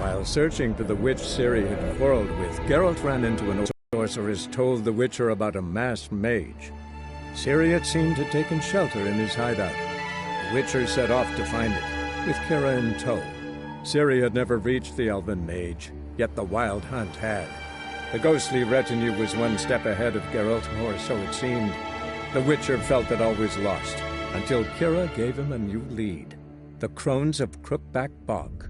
While searching for the witch Ciri had quarreled with, Geralt ran into an old sorceress told the Witcher about a masked mage. Ciri, it seemed, had taken shelter in his hideout. The Witcher set off to find it, with Kira in tow. Ciri had never reached the elven mage, yet the wild hunt had. The ghostly retinue was one step ahead of Geralt, or so it seemed. The Witcher felt that all was lost, until Kira gave him a new lead. The Crones of Crookback Bog.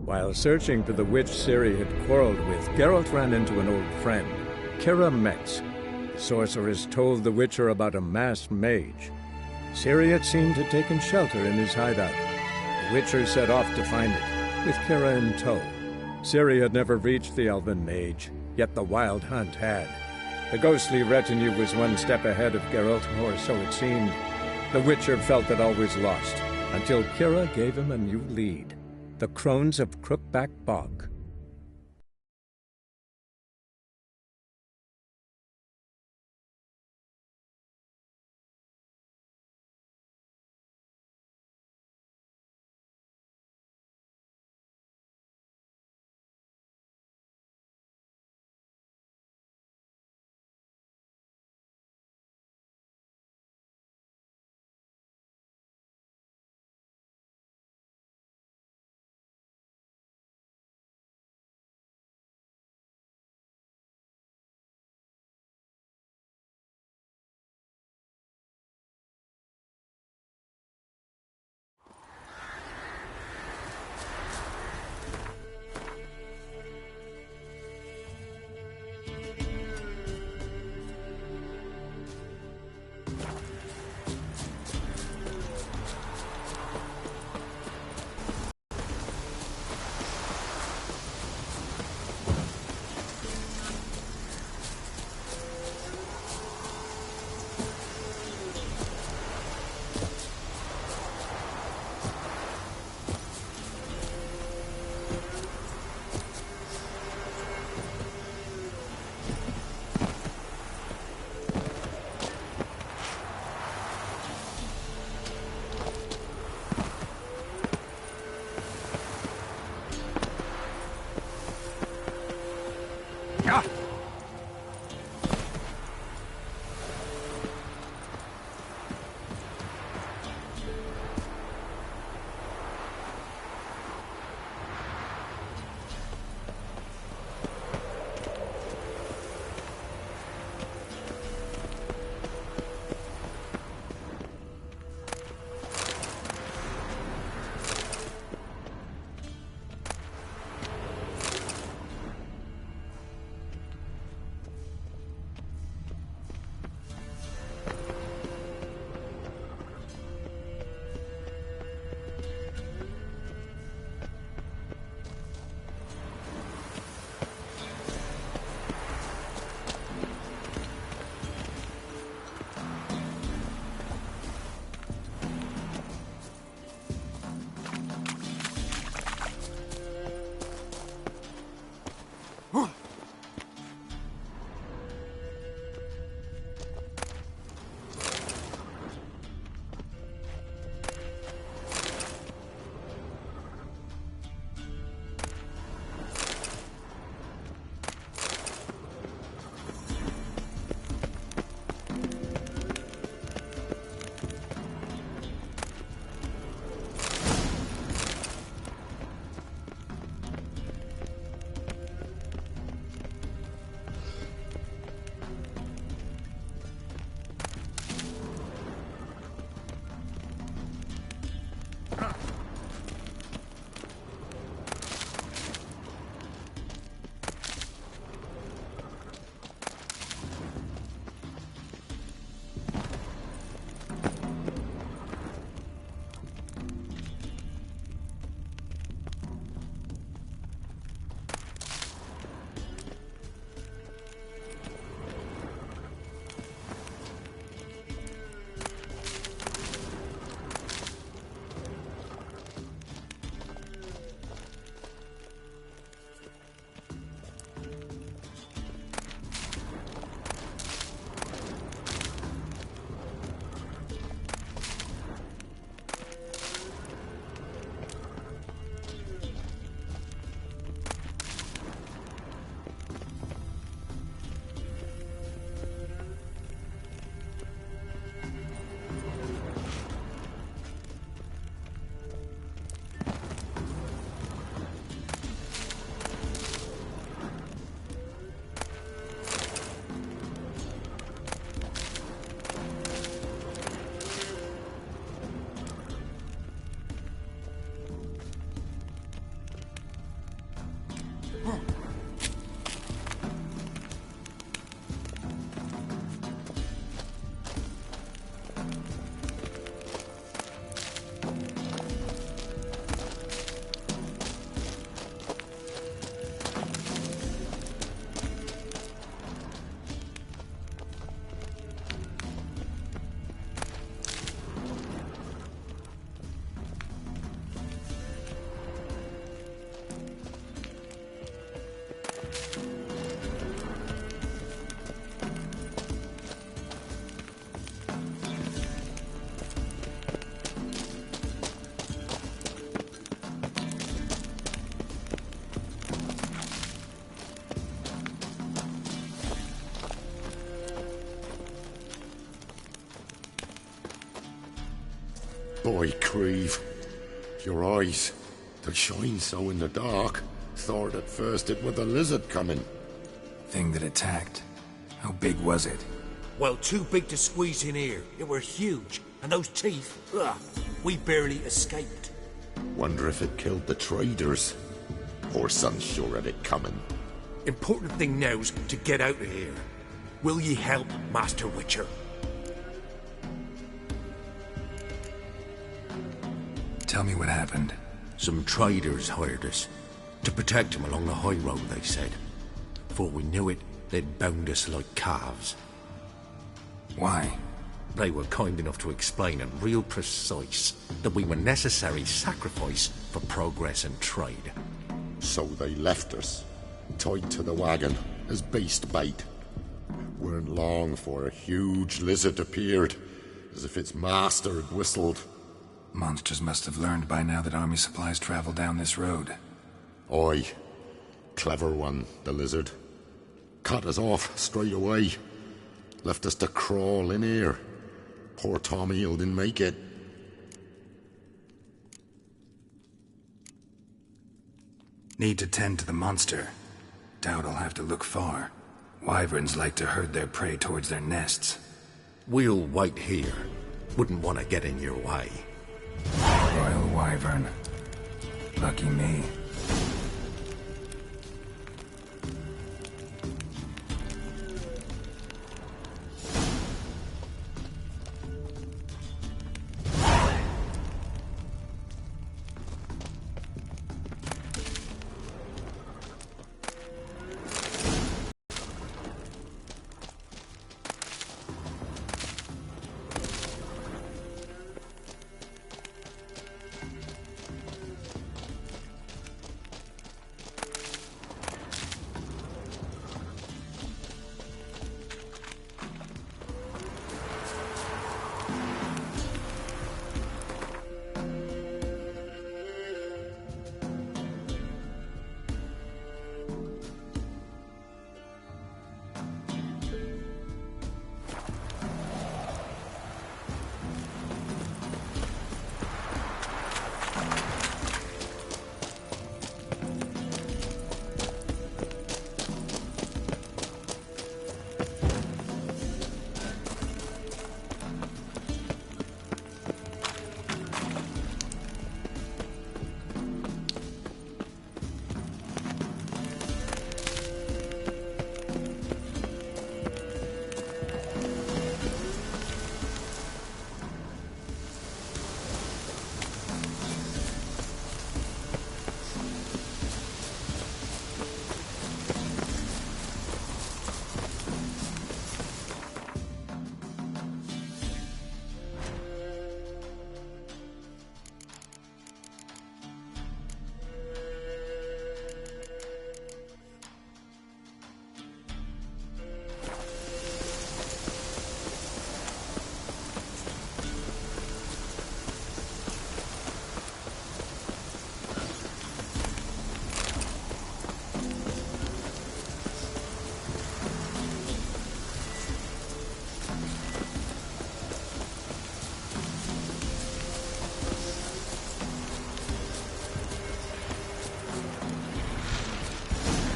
While searching for the witch Ciri had quarreled with, Geralt ran into an old friend, Kira Metz. The sorceress told the Witcher about a masked mage. Ciri, it seemed, had taken shelter in his hideout. The Witcher set off to find it, with Kira in tow. Ciri had never reached the elven mage, yet the wild hunt had. The ghostly retinue was one step ahead of Geralt, or so it seemed. The Witcher felt that all was lost, until Kira gave him a new lead. The Crones of Crookback Bog. Boy, Creve. Your eyes, they shine so in the dark. Thought at first it was the lizard coming. Thing that attacked. How big was it? Well, too big to squeeze in here. It were huge. And those teeth, ugh, we barely escaped. Wonder if it killed the traders. Poor son's sure at it coming. Important thing now's to get out of here. Will ye help, Master Witcher? Tell me what happened. Some traders hired us. To protect them along the high road, they said. Before we knew it, they'd bound us like calves. Why? They were kind enough to explain it real precise that we were necessary sacrifice for progress and trade. So they left us, tied to the wagon, as beast bait. Weren't long for a huge lizard appeared, as if its master had whistled. Monsters must have learned by now that army supplies travel down this road. Aye. Clever one, the lizard. Cut us off straight away. Left us to crawl in here. Poor Tommy didn't make it. Need to tend to the monster. Doubt I'll have to look far. Wyverns like to herd their prey towards their nests. We'll wait here. Wouldn't want to get in your way. Royal Wyvern. Lucky me.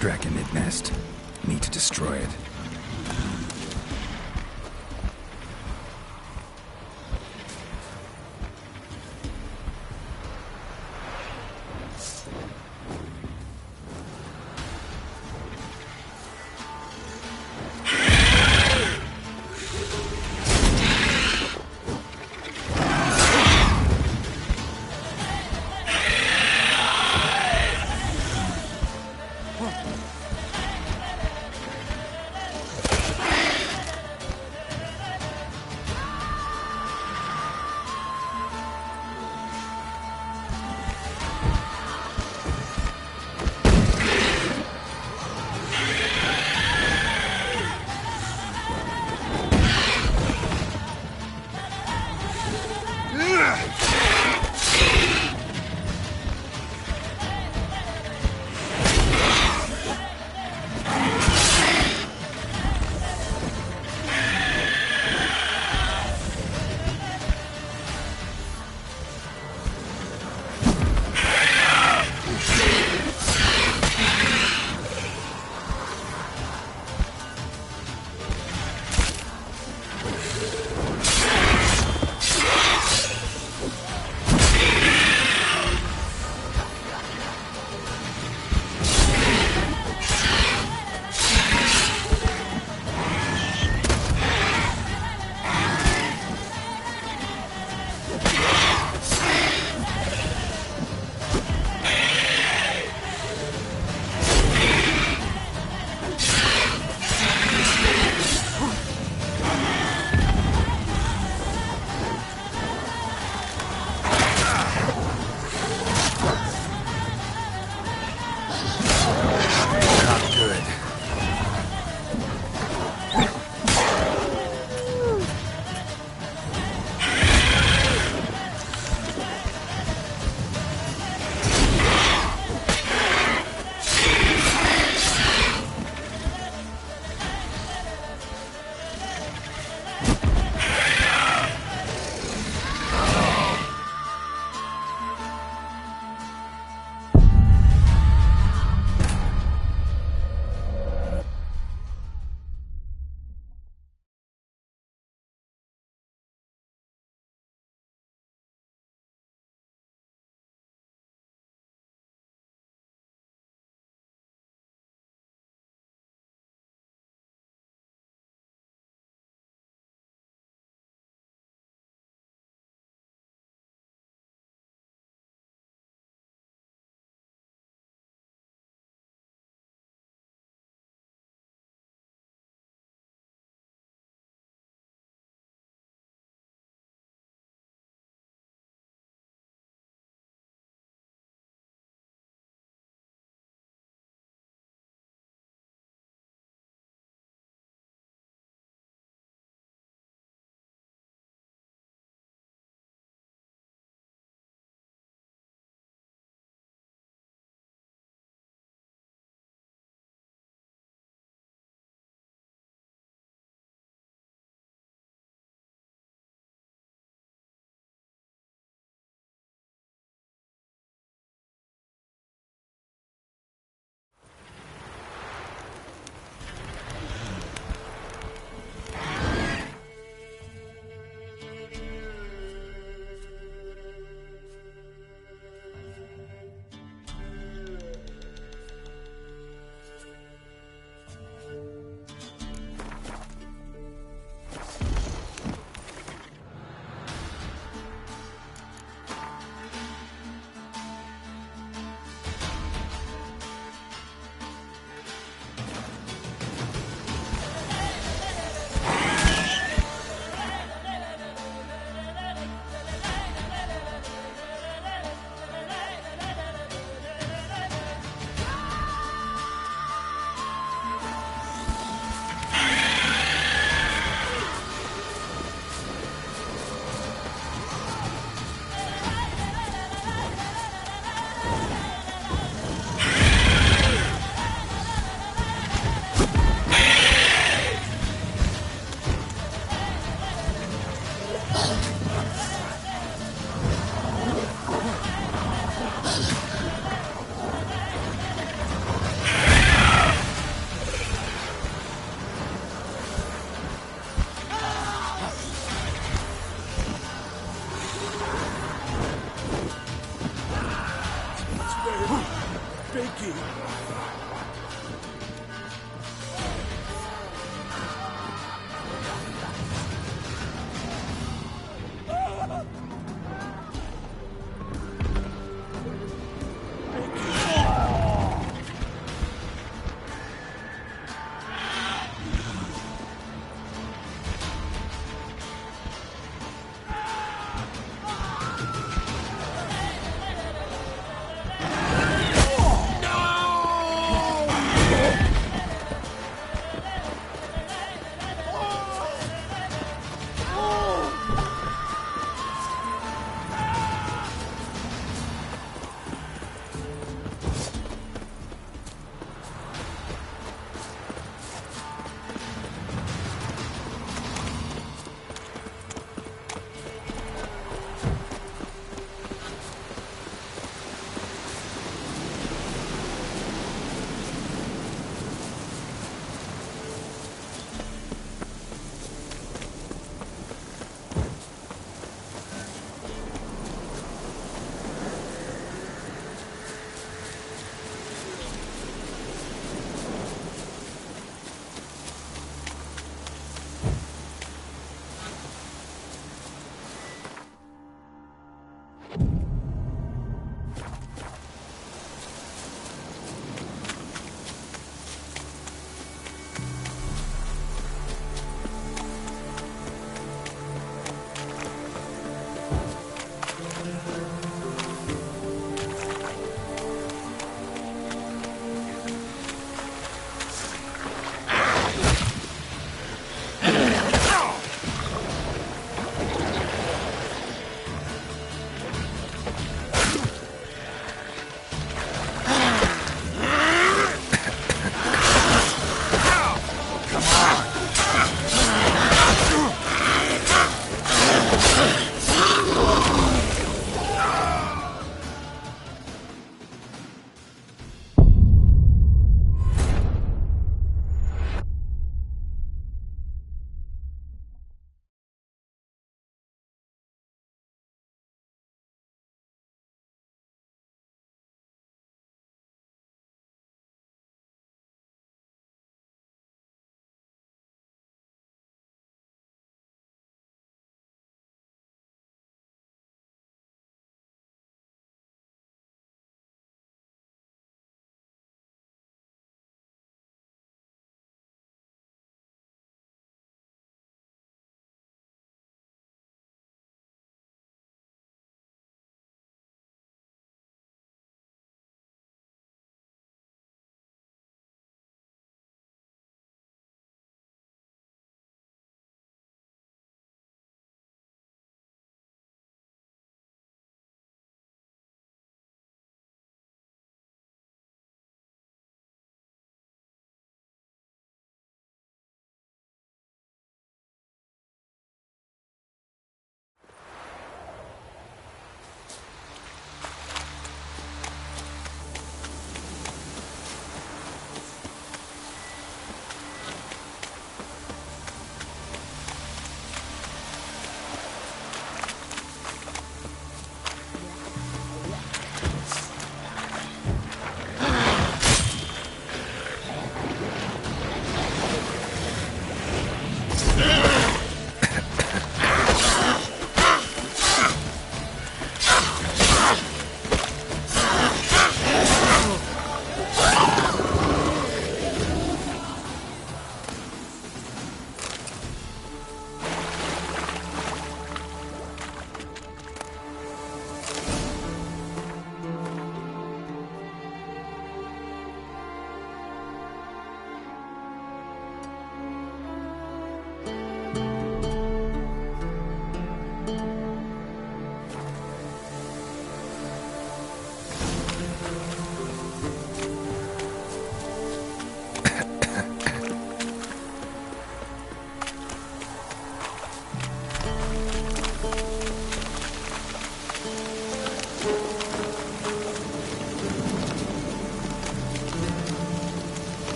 Draconid nest. Need to destroy it.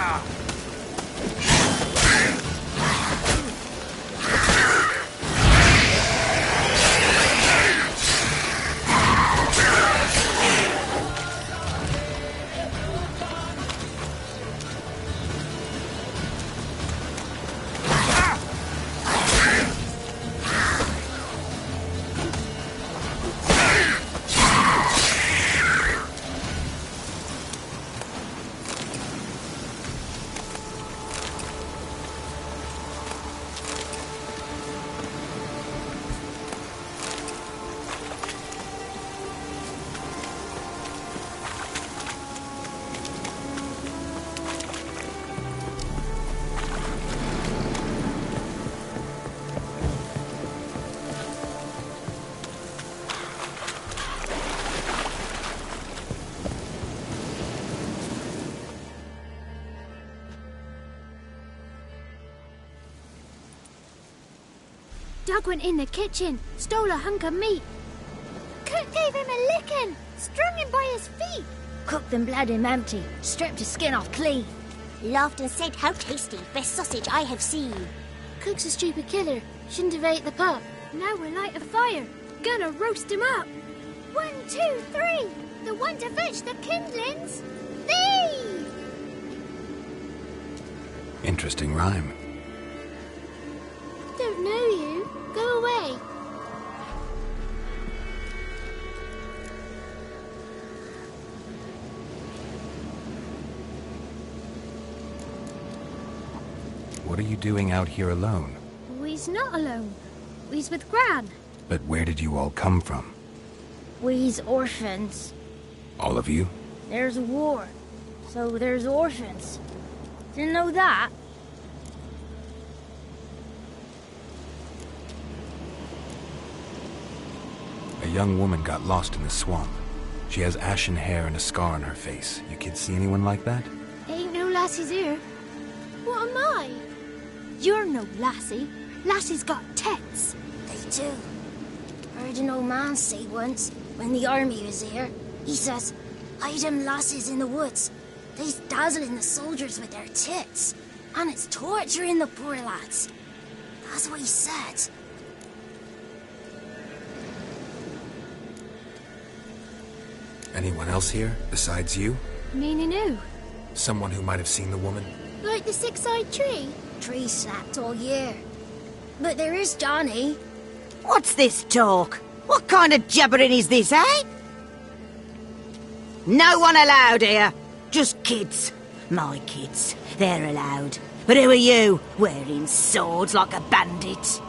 off. Doug went in the kitchen, stole a hunk of meat. Cook gave him a licking, strung him by his feet. Cooked and bled him empty, stripped his skin off clean. Laughed and said, "How tasty, best sausage I have seen." Cook's a stupid killer, shouldn't have ate the pup. Now we'll light a fire, gonna roast him up. 1, 2, 3, the one to fetch the kindlings. Thee! Interesting rhyme. Don't know you. Go away. What are you doing out here alone? We's not alone. We's with Gran. But where did you all come from? We's orphans. All of you? There's a war, so there's orphans. Didn't know that? A young woman got lost in the swamp. She has ashen hair and a scar on her face. You kids see anyone like that? Ain't no lassies here. What am I? You're no lassie. Lassie's got tits. They do. Heard an old man say once, when the army was here, he says, "Hide them lasses in the woods. They's dazzling the soldiers with their tits. And it's torturing the poor lads." That's what he said. Anyone else here, besides you? Meaning who? Someone who might have seen the woman? Like the six-eyed tree? Tree snapped all year. But there is Johnny. What's this talk? What kind of jabbering is this, eh? No one allowed here. Just kids. My kids. They're allowed. But who are you, wearing swords like a bandit?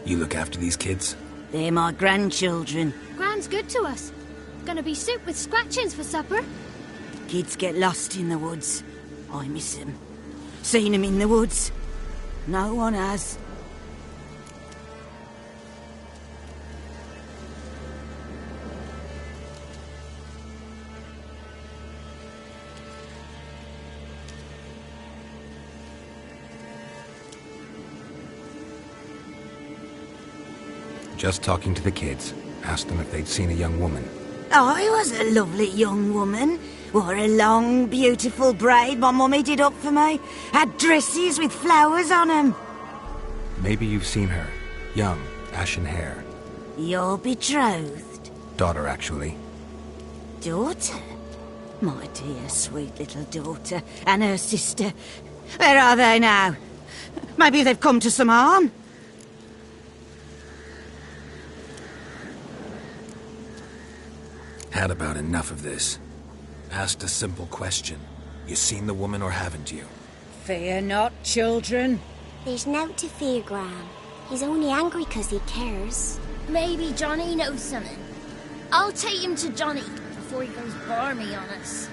You look after these kids? They're my grandchildren. Gran's good to us. Gonna be soup with scratchings for supper. Kids get lost in the woods. I miss them. Seen them in the woods. No one has. Just talking to the kids. Asked them if they'd seen a young woman. I was a lovely young woman. Wore a long, beautiful braid my mummy did up for me. Had dresses with flowers on them. Maybe you've seen her. Young, ashen hair. You're betrothed? Daughter, actually. Daughter? My dear, sweet little daughter. And her sister. Where are they now? Maybe they've come to some harm. Had about enough of this. Asked a simple question. You seen the woman or haven't you? Fear not, children. There's nought to fear, Gran. He's only angry 'cause he cares. Maybe Johnny knows something. I'll take him to Johnny before he goes barmy on us.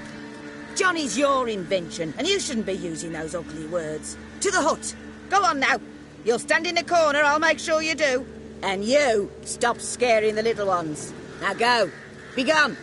Johnny's your invention, and you shouldn't be using those ugly words. To the hut. Go on now. You'll stand in the corner, I'll make sure you do. And you, stop scaring the little ones. Now go. Be gone.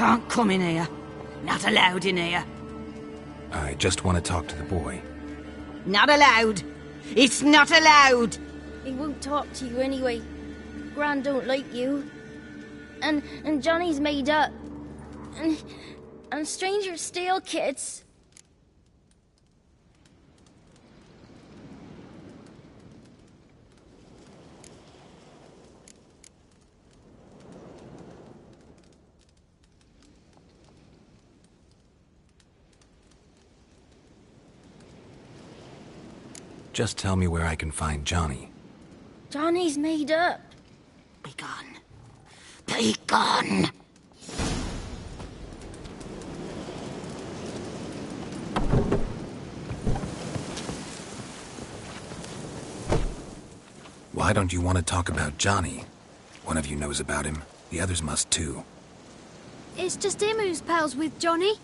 can't come in here. Not allowed in here. I just want to talk to the boy. Not allowed. It's not allowed. He won't talk to you anyway. Gran don't like you. And Johnny's made up. And strangers steal kids. Just tell me where I can find Johnny. Johnny's made up. Be gone. Be gone. Why don't you want to talk about Johnny? One of you knows about him. The others must too. It's just him who's pals with Johnny.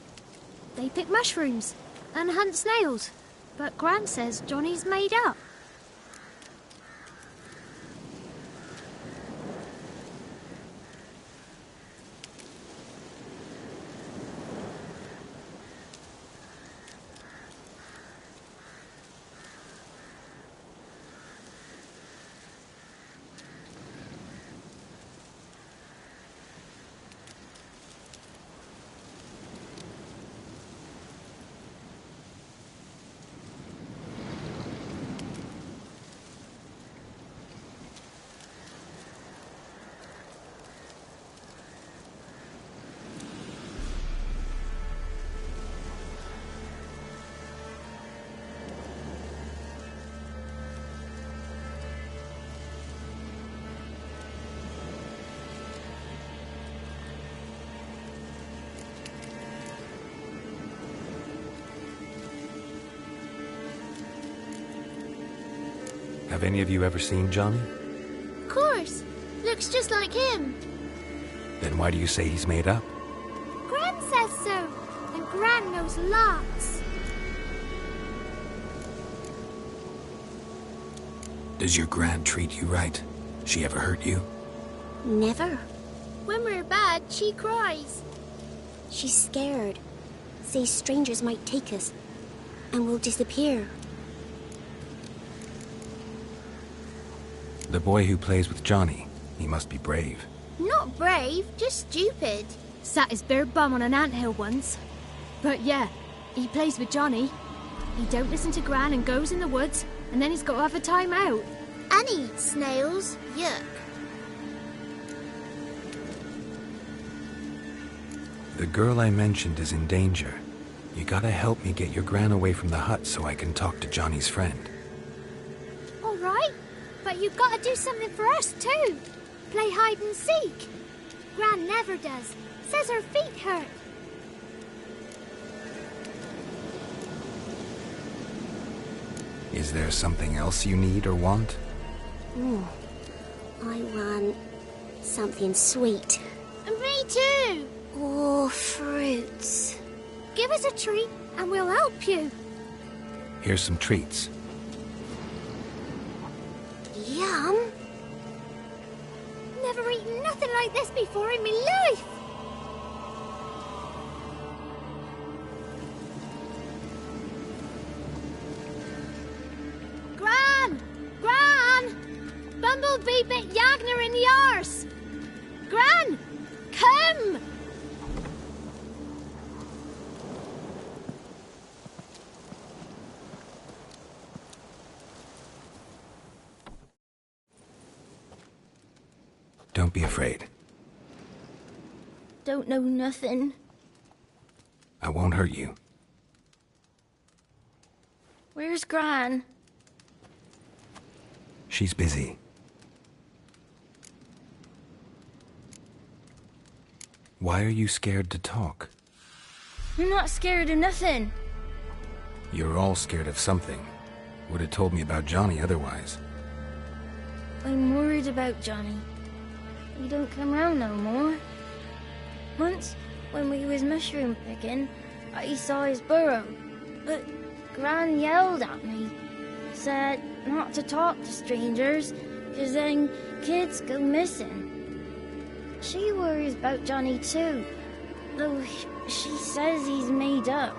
They pick mushrooms and hunt snails. But Gran says Johnny's made up. Have any of you ever seen Johnny? Of course. Looks just like him. Then why do you say he's made up? Gran says so. And Gran knows lots. Does your Gran treat you right? She ever hurt you? Never. When we're bad, she cries. She's scared. Says strangers might take us. And we'll disappear. The boy who plays with Johnny, he must be brave. Not brave, just stupid. Sat his bare bum on an anthill once. But yeah, he plays with Johnny. He don't listen to Gran and goes in the woods, and then he's got to have a time out. And he eats snails. Yuck. The girl I mentioned is in danger. You gotta help me get your Gran away from the hut so I can talk to Johnny's friend. All right, but you've got to do something for us too. Play hide and seek. Gran never does. Says her feet hurt. Is there something else you need or want? I want something sweet. Me too. Oh, fruits. Give us a treat and we'll help you. Here's some treats. Yum. Never eaten nothing like this before in my life. Gran! Gran! Bumblebee bit Yagner in the arse. Gran! Come! Don't be afraid. Don't know nothing. I won't hurt you. Where's Gran? She's busy. Why are you scared to talk? I'm not scared of nothing. You're all scared of something. Would have told me about Johnny otherwise. I'm worried about Johnny. He don't come round no more. Once, when we was mushroom picking, I saw his burrow. But Gran yelled at me. Said not to talk to strangers, 'cause then kids go missing. She worries about Johnny too. Though she says he's made up.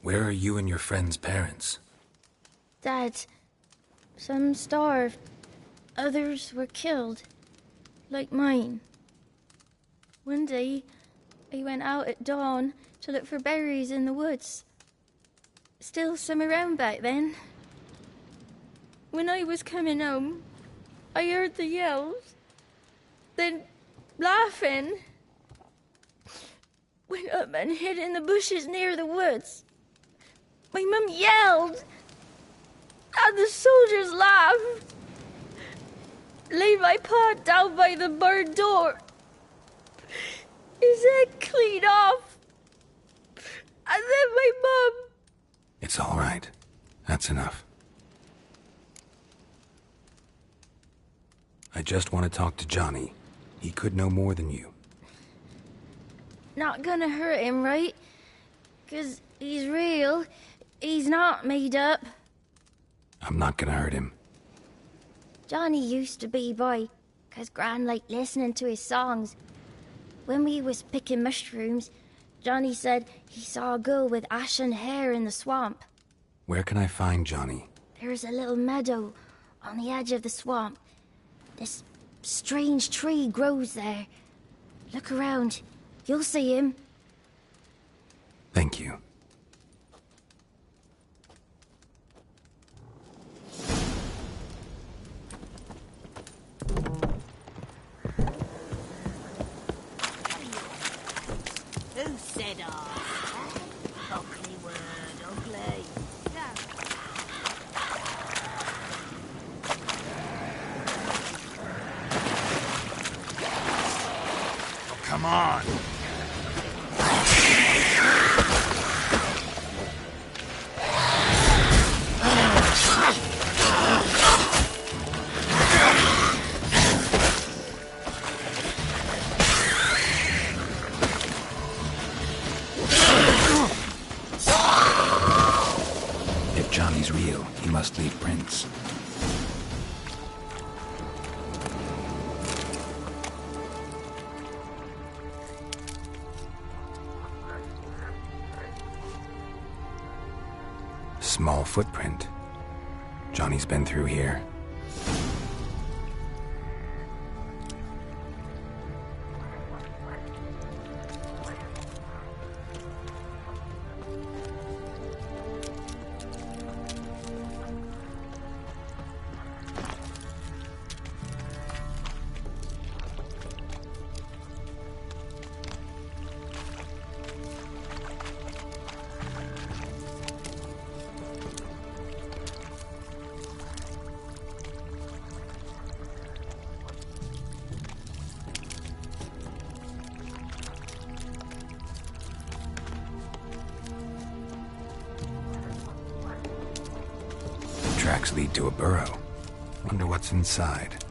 Where are you and your friend's parents? Dad, some starved. Others were killed. Like mine. One day, I went out at dawn to look for berries in the woods. Still some around back then. When I was coming home, I heard the yells. Then, laughing, went up and hid in the bushes near the woods. My mum yelled, and the soldiers laughed. Laid my pa down by the barn door. His head clean off. And then my mum... It's all right. That's enough. I just want to talk to Johnny. He could know more than you. Not gonna hurt him, right? 'Cause he's real. He's not made up. I'm not gonna hurt him. Johnny used to be boy, 'cause Gran liked listening to his songs. When we was picking mushrooms, Johnny said he saw a girl with ashen hair in the swamp. Where can I find Johnny? There's a little meadow on the edge of the swamp. This strange tree grows there. Look around. You'll see him. Thank you. Who said ugly word, ugly? Come on! If Johnny's real, he must leave prints. Small footprint. Johnny's been through here. Tracks lead to a burrow. Wonder what's inside.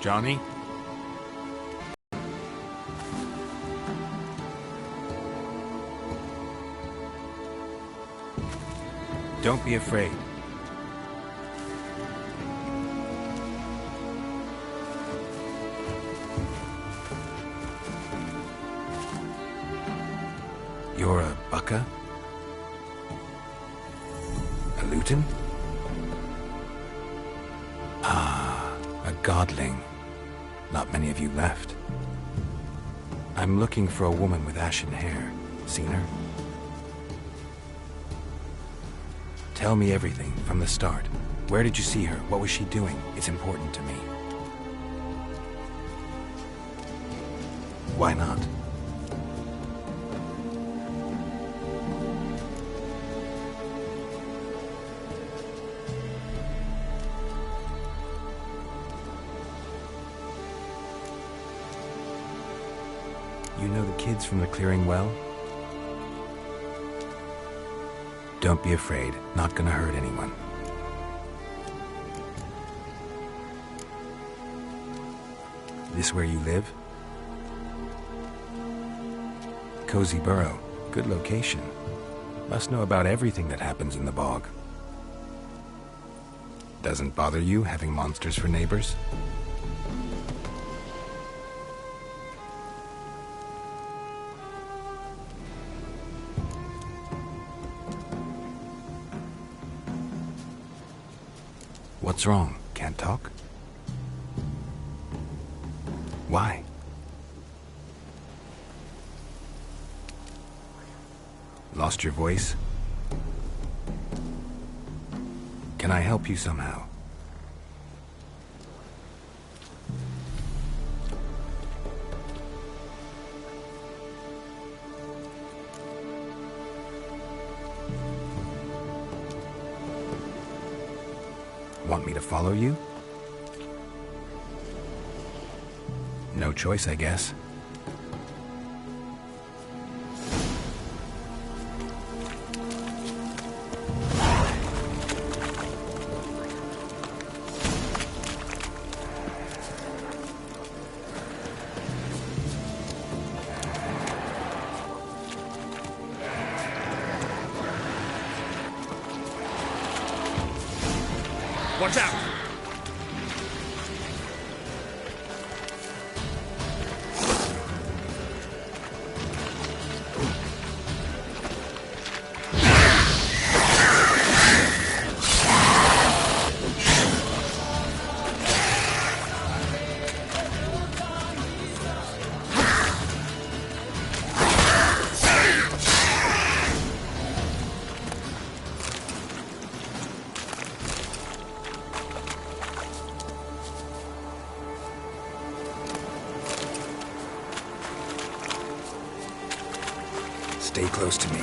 Johnny? Don't be afraid. You're a Bucka? A Luton? Ah, a godling. Not many of you left. I'm looking for a woman with ashen hair. Seen her? Tell me everything from the start. Where did you see her? What was she doing? It's important to me. Why not? You know the kids from the clearing well? Don't be afraid. Not gonna hurt anyone. This where you live? Cozy burrow. Good location. Must know about everything that happens in the bog. Doesn't bother you having monsters for neighbors? What's wrong? Can't talk? Why? Lost your voice? Can I help you somehow? Want me to follow you? No choice, I guess. Watch out! Stay close to me.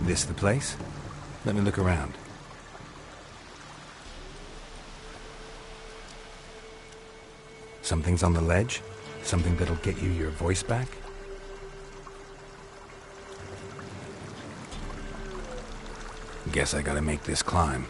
This the place? Let me look around. Something's on the ledge? Something that'll get you your voice back? Guess I gotta make this climb.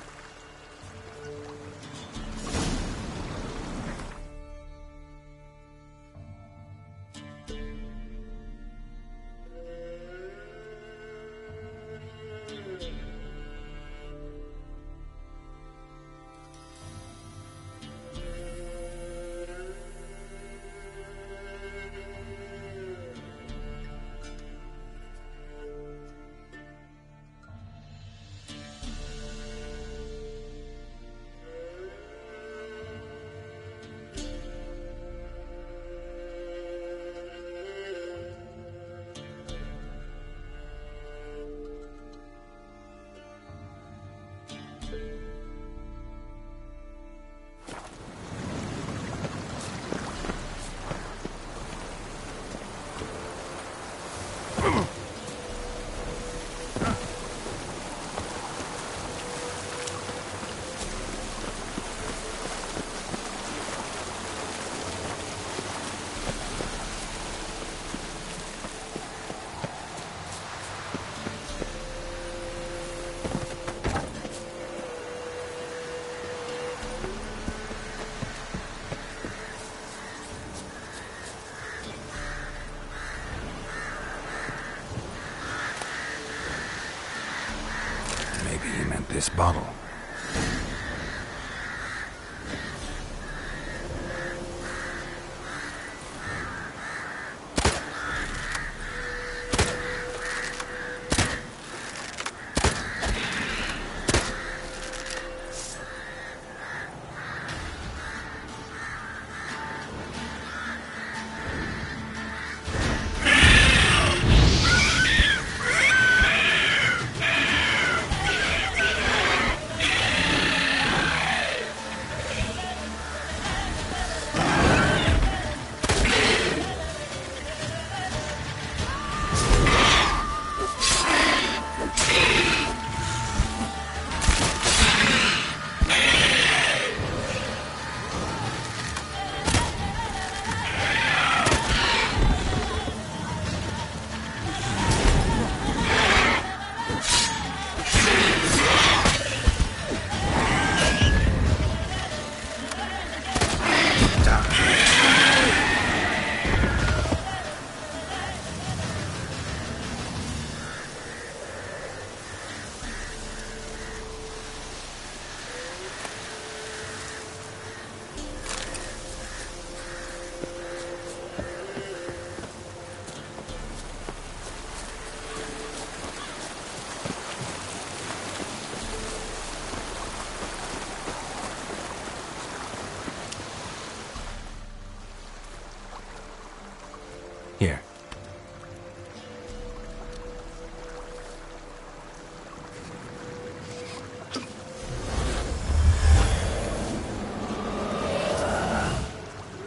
Here.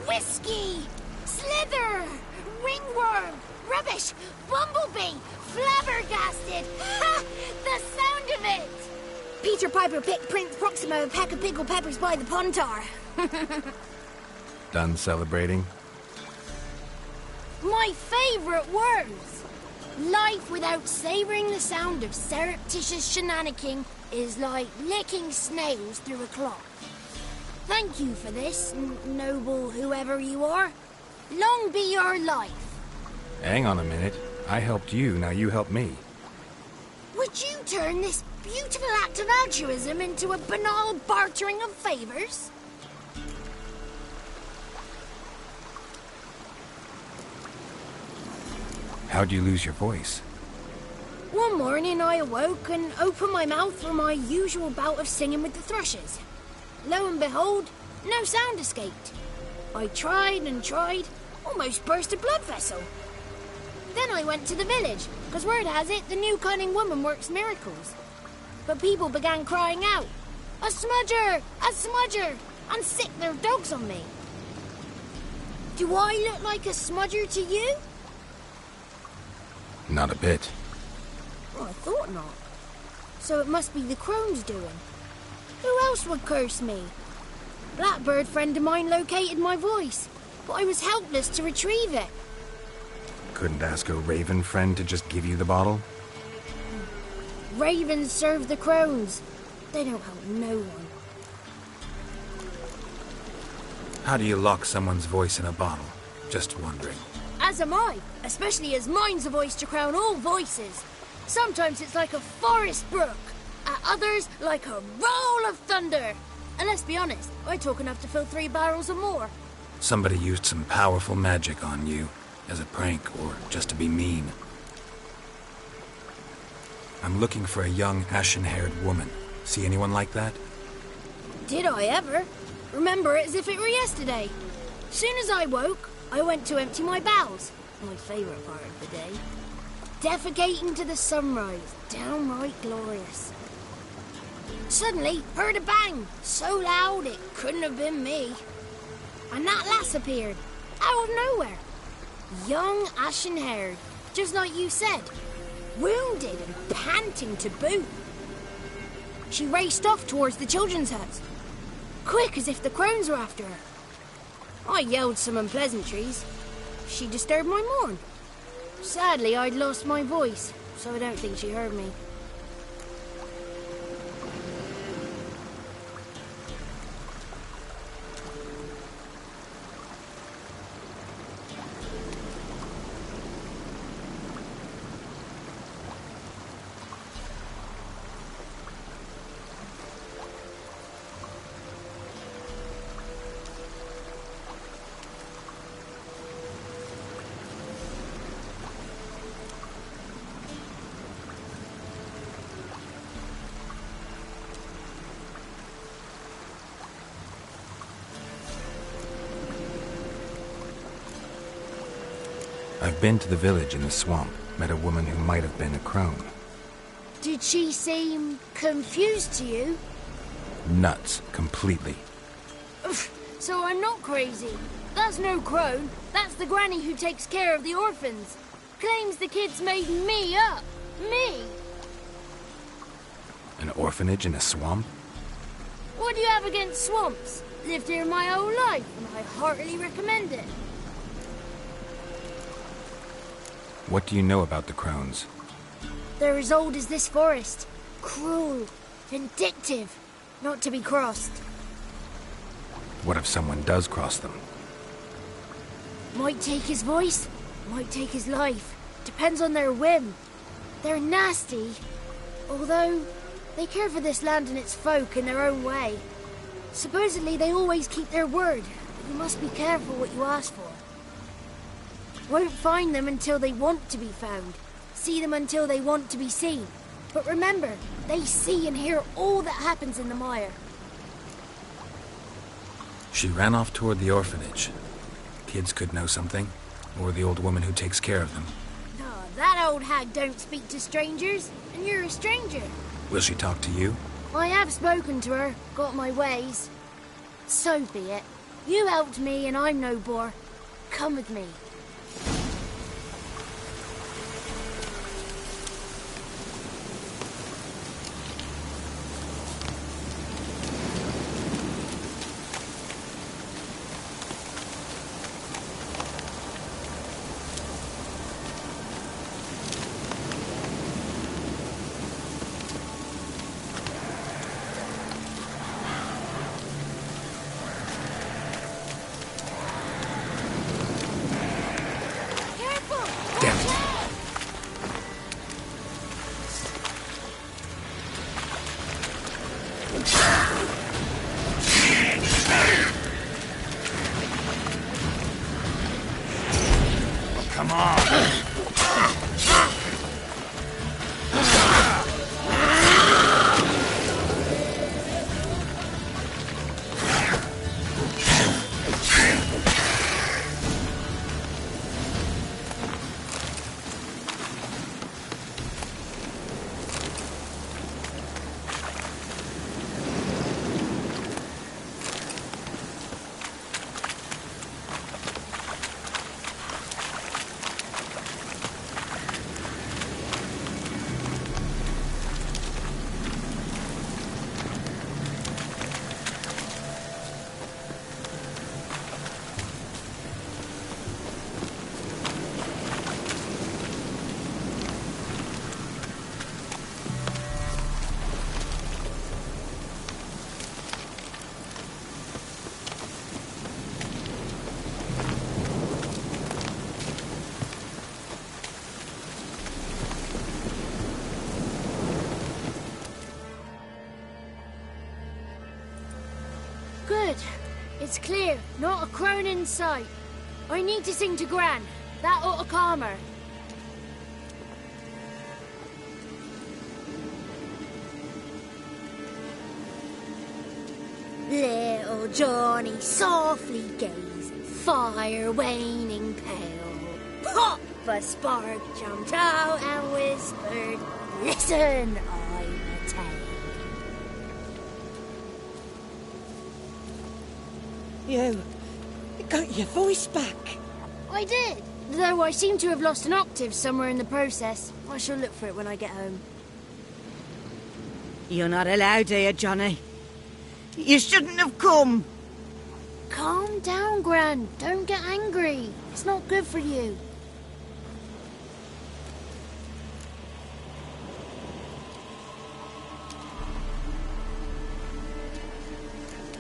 Whiskey! Slither! Ringworm! Rubbish! Bumblebee! Flabbergasted! Ha! The sound of it! Peter Piper picked Prince Proximo a pack of pickled peppers by the pontar. Done celebrating? My favourite words! Life without savouring the sound of surreptitious shenanigans is like licking snails through a cloth. Thank you for this, noble whoever you are. Long be your life. Hang on a minute. I helped you, now you help me. Would you turn this beautiful act of altruism into a banal bartering of favours? How'd you lose your voice? One morning I awoke and opened my mouth for my usual bout of singing with the thrushes. Lo and behold, no sound escaped. I tried and tried, almost burst a blood vessel. Then I went to the village, because word has it the new cunning woman works miracles. But people began crying out, "A smudger! A smudger!" and sicked their dogs on me. Do I look like a smudger to you? Not a bit. Well, I thought not. So it must be the crone's doing. Who else would curse me? Blackbird friend of mine located my voice, but I was helpless to retrieve it. Couldn't ask a raven friend to just give you the bottle? Ravens serve the crones. They don't help no one. How do you lock someone's voice in a bottle? Just wondering. As am I, especially as mine's a voice to crown all voices. Sometimes it's like a forest brook, at others like a roll of thunder. And let's be honest, I talk enough to fill 3 barrels or more. Somebody used some powerful magic on you, as a prank or just to be mean. I'm looking for a young, ashen-haired woman. See anyone like that? Did I ever? Remember it as if it were yesterday. Soon as I woke, I went to empty my bowels. My favourite part of the day. Defecating to the sunrise. Downright glorious. Suddenly, heard a bang. So loud it couldn't have been me. And that lass appeared. Out of nowhere. Young, ashen-haired. Just like you said. Wounded and panting to boot. She raced off towards the children's huts. Quick as if the crones were after her. I yelled some unpleasantries. She disturbed my morn. Sadly, I'd lost my voice, so I don't think she heard me. I've been to the village in the swamp, met a woman who might have been a crone. Did she seem confused to you? Nuts, completely. So I'm not crazy. That's no crone. That's the granny who takes care of the orphans. Claims the kids made me up. Me! An orphanage in a swamp? What do you have against swamps? Lived here my whole life, and I heartily recommend it. What do you know about the crones? They're as old as this forest. Cruel, vindictive, not to be crossed. What if someone does cross them? Might take his voice, might take his life. Depends on their whim. They're nasty, although they care for this land and its folk in their own way. Supposedly they always keep their word, but you must be careful what you ask for. Won't find them until they want to be found. See them until they want to be seen. But remember, they see and hear all that happens in the mire. She ran off toward the orphanage. Kids could know something. Or the old woman who takes care of them? Oh, that old hag don't speak to strangers, and you're a stranger. Will she talk to you? I have spoken to her, got my ways. So be it. You helped me and I'm no bore. Come with me. Come on! Good. It's clear. Not a crone in sight. I need to sing to Gran. That ought to calm her. Little Johnny softly gaze, fire waning pale. Pop! A spark jumped out and whispered, "Listen, I'm a tale." You got your voice back. I did, though I seem to have lost an octave somewhere in the process. I shall look for it when I get home. You're not allowed here, Johnny. You shouldn't have come. Calm down, Gran. Don't get angry. It's not good for you.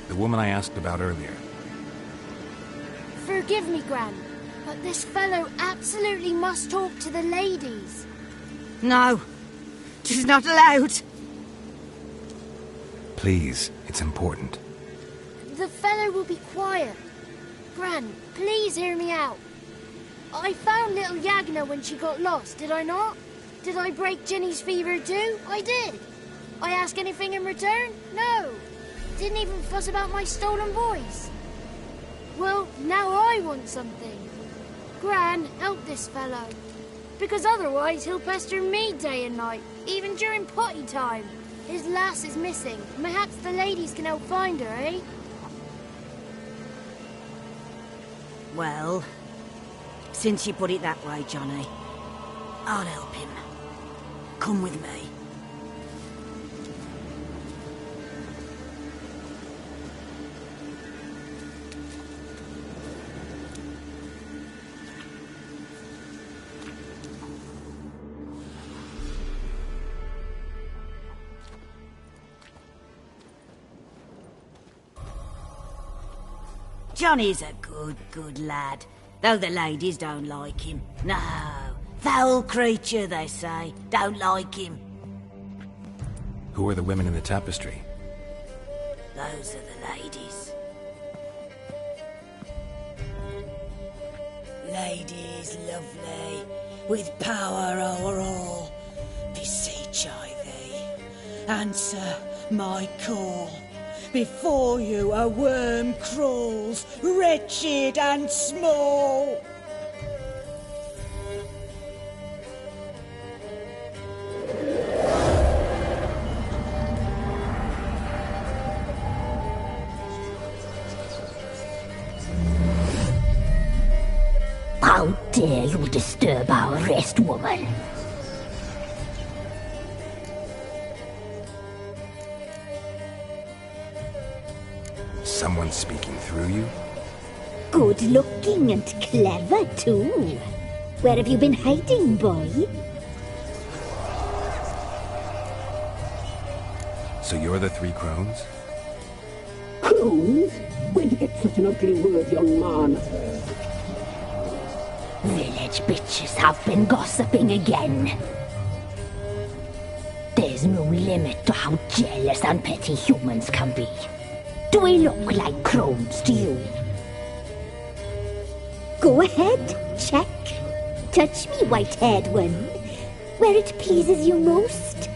The woman I asked about earlier. Forgive me, Gran, but this fellow absolutely must talk to the ladies. No, she's not allowed. Please, it's important. The fellow will be quiet. Gran, please hear me out. I found little Yagna when she got lost, did I not? Did I break Ginny's fever too? I did. I ask anything in return? No. Didn't even fuss about my stolen boys. Well, now I want something. Gran, help this fellow. Because otherwise he'll pester me day and night, even during potty time. His lass is missing. Perhaps the ladies can help find her, eh? Well, since you put it that way, Johnny, I'll help him. Come with me. Johnny's a good lad, though the ladies don't like him. No, foul creature, they say. Don't like him. Who are the women in the tapestry? Those are the ladies. Ladies lovely, with power o'er all. Beseech I thee, answer my call. Before you a worm crawls, wretched and small. How dare you disturb our rest, woman? Someone speaking through you? Good looking and clever, too. Where have you been hiding, boy? So you're the three crones? Crones? Where'd you get such an ugly word, young man? Village bitches have been gossiping again. There's no limit to how jealous and petty humans can be. Do we look like crones to you? Go ahead, check. Touch me, white-haired one, where it pleases you most.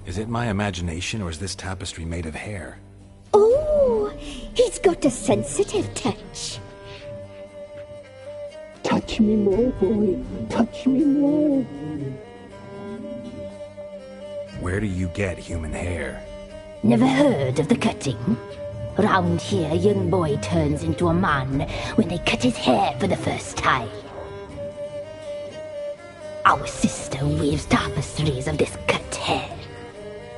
Is it my imagination, or is this tapestry made of hair? Oh, he's got a sensitive touch. Touch me more, boy. Touch me more. Where do you get human hair? Never heard of the cutting? Round here, a young boy turns into a man when they cut his hair for the first time. Our sister weaves tapestries of this cut hair.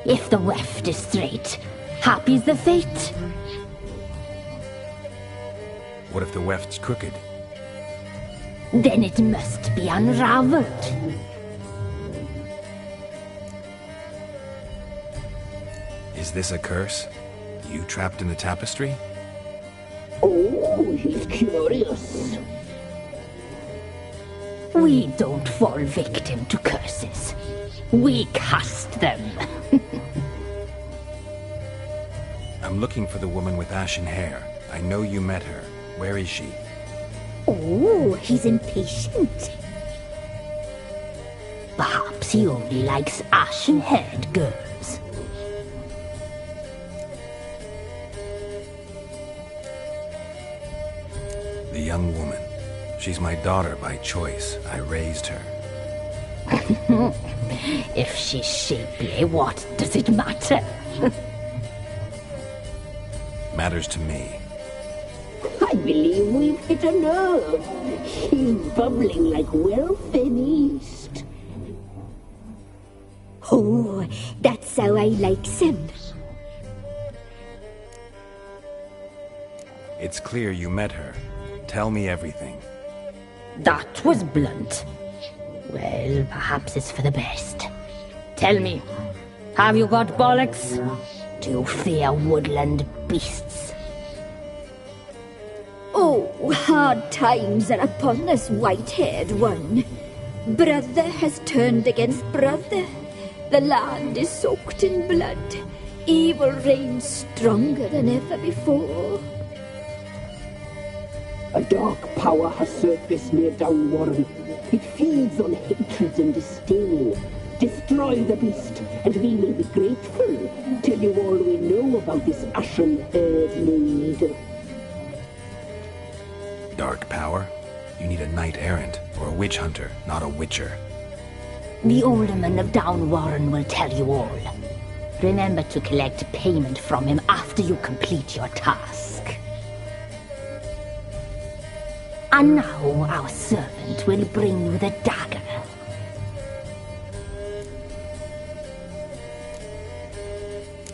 If the weft is straight, happy's the fate. What if the weft's crooked? Then it must be unraveled. Is this a curse? You trapped in the tapestry? Oh, he's curious. We don't fall victim to curses. We cast them. I'm looking for the woman with ashen hair. I know you met her. Where is she? Oh, he's impatient. Perhaps he only likes ashen-haired girls. The young woman. She's my daughter by choice. I raised her. If she's shapely, what does it matter? Matters to me. I believe we've hit a nerve. He's bubbling like well-fed yeast. Oh, that's how I likes him. It's clear you met her. Tell me everything. That was blunt. Well, perhaps it's for the best. Tell me, have you got bollocks? Do you fear woodland beasts? Oh, hard times are upon us, white-haired one. Brother has turned against brother. The land is soaked in blood. Evil reigns stronger than ever before. A dark power has surfaced near Downwarren. It feeds on hatred and disdain. Destroy the beast, and we will be grateful. Tell you all we know about this ashen-haired maid. Dark power? You need a knight-errant, or a witch hunter, not a witcher. The alderman of Downwarren will tell you all. Remember to collect payment from him after you complete your task. And now our servant will bring you the dagger.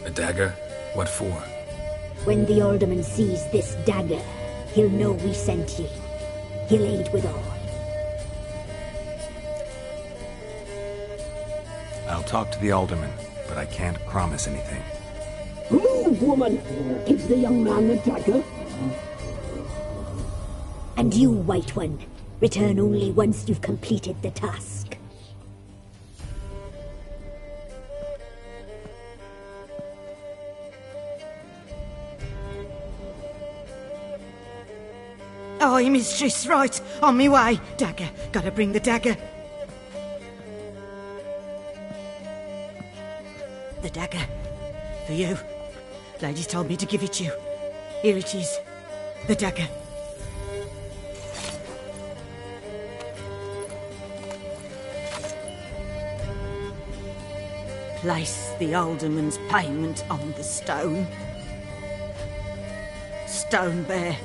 A dagger? What for? When the alderman sees this dagger, he'll know we sent you. He'll aid with all. I'll talk to the alderman, but I can't promise anything. Move, woman! Give the young man the dagger. And you, White One, return only once you've completed the task. Aye, mistress, right. On me way. Dagger. Gotta bring the dagger. The dagger. For you. Ladies told me to give it you. Here it is. The dagger. Place the alderman's payment on the stone. Stone bear,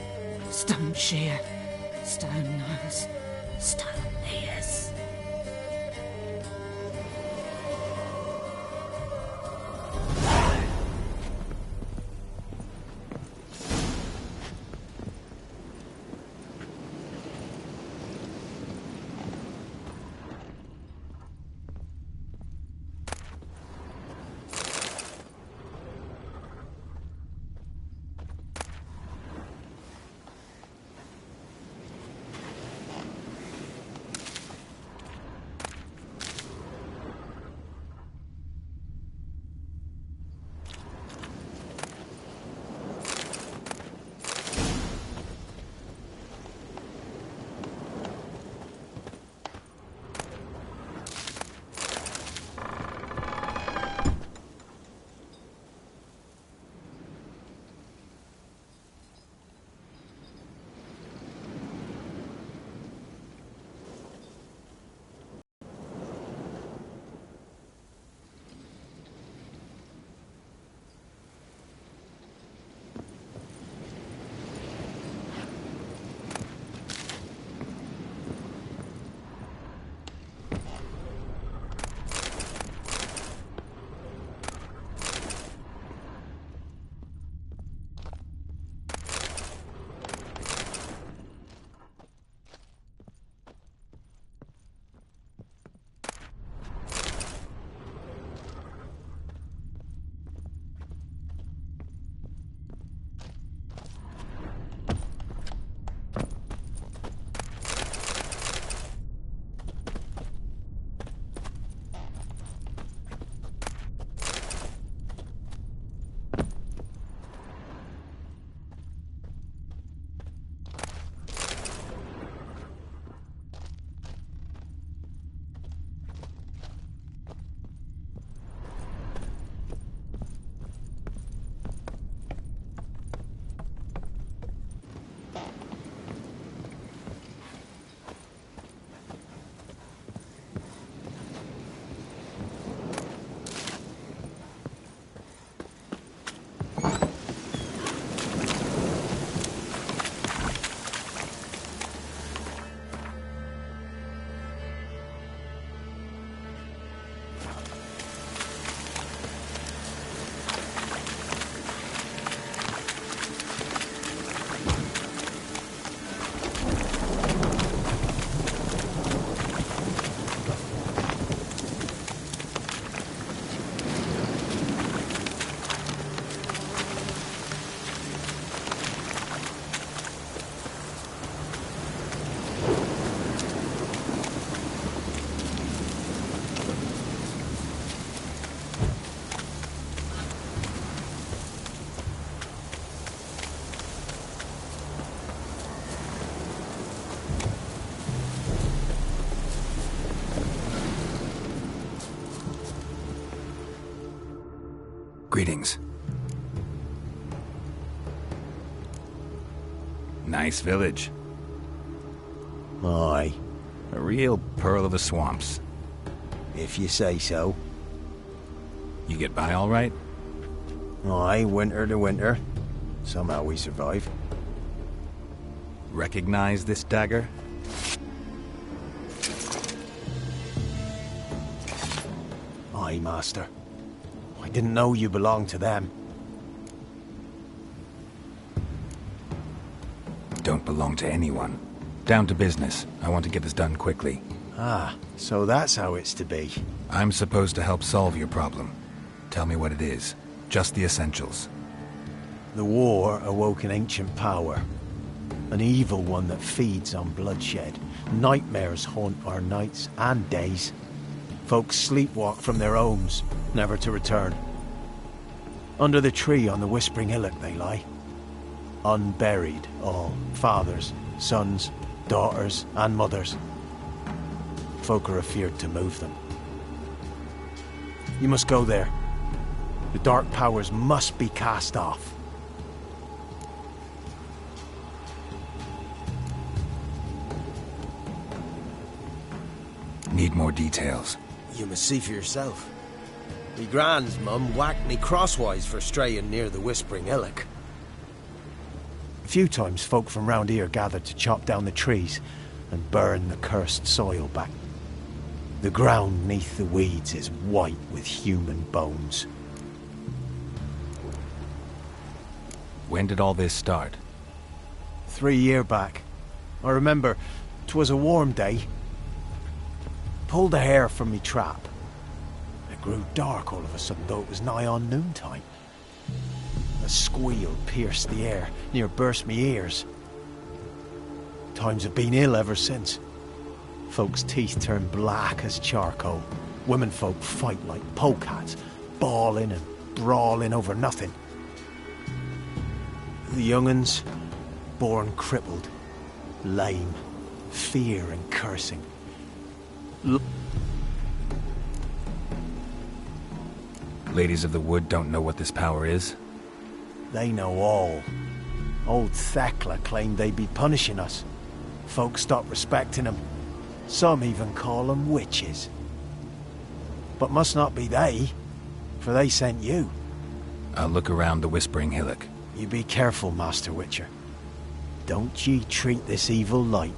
stone shear, stone nose, stone ears. Greetings. Nice village. Aye. A real pearl of the swamps. If you say so. You get by all right? Aye, winter to winter. Somehow we survive. Recognize this dagger? Aye, master. I didn't know you belonged to them. Don't belong to anyone. Down to business. I want to get this done quickly. Ah, so that's how it's to be. I'm supposed to help solve your problem. Tell me what it is. Just the essentials. The war awoke an ancient power. An evil one that feeds on bloodshed. Nightmares haunt our nights and days. Folks sleepwalk from their homes, never to return. Under the tree on the Whispering Hillock they lie. Unburied all. Fathers, sons, daughters, and mothers. Folk are afeard to move them. You must go there. The dark powers must be cast off. Need more details. You must see for yourself. Me grand's mum whacked me crosswise for straying near the Whispering Hillock. A few times folk from round here gathered to chop down the trees and burn the cursed soil back. The ground neath the weeds is white with human bones. When did all this start? 3 year back. I remember 'twas a warm day. Pulled a hare from me trap. It grew dark all of a sudden, though it was nigh on noontime. A squeal pierced the air, near burst me ears. Times have been ill ever since. Folks' teeth turn black as charcoal. Womenfolk fight like polecats, bawling and brawling over nothing. The young'uns, born crippled, lame, fear and cursing. Ladies of the Wood don't know what this power is? They know all. Old Thekla claimed they'd be punishing us. Folks stopped respecting them. Some even call them witches. But must not be they, for they sent you. I'll look around the Whispering Hillock. You be careful, Master Witcher. Don't ye treat this evil light.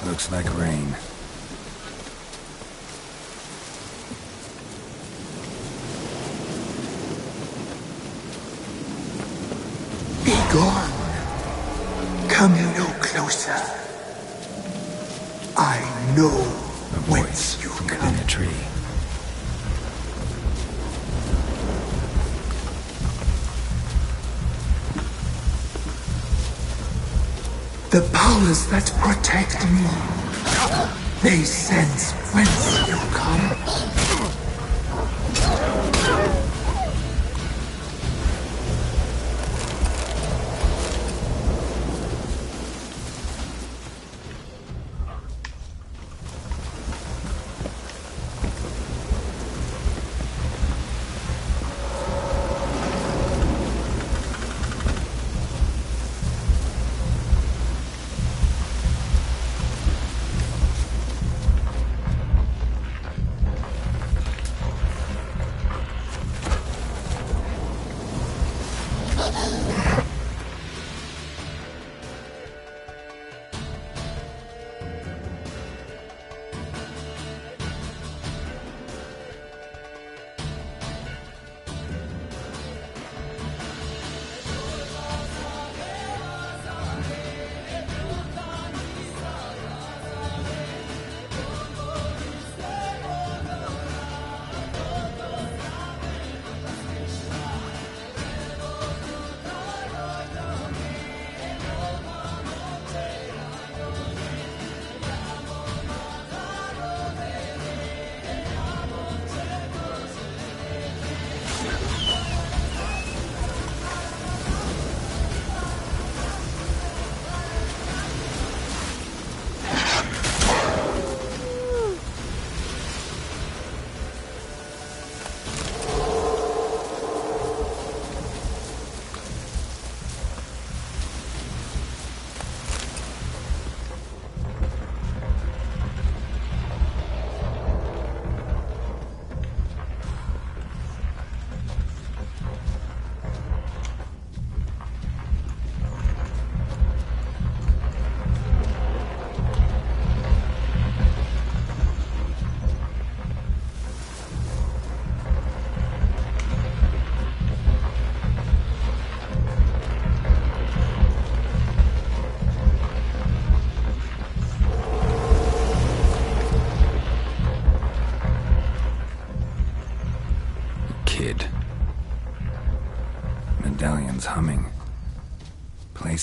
Looks like rain. Be gone. Come no closer. I know whence you come. Within a tree. The powers that protect me, they sense whence you come.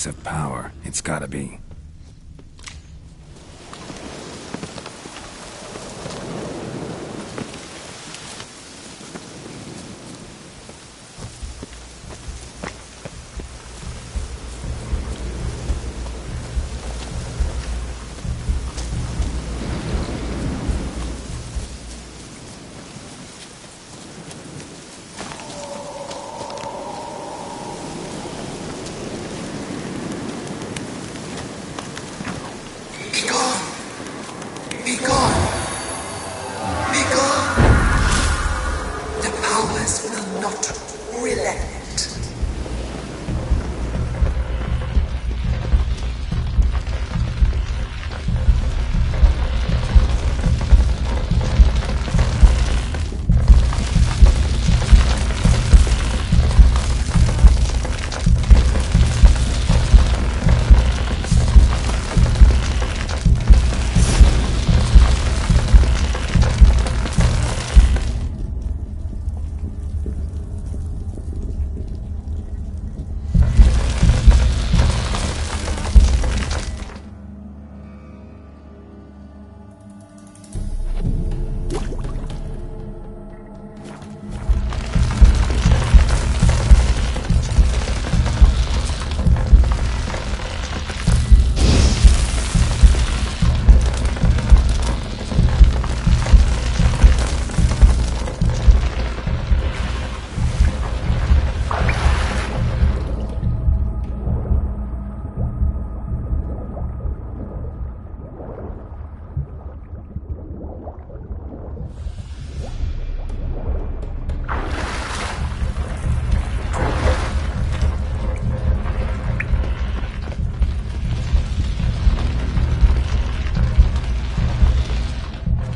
source of power. It's gotta be.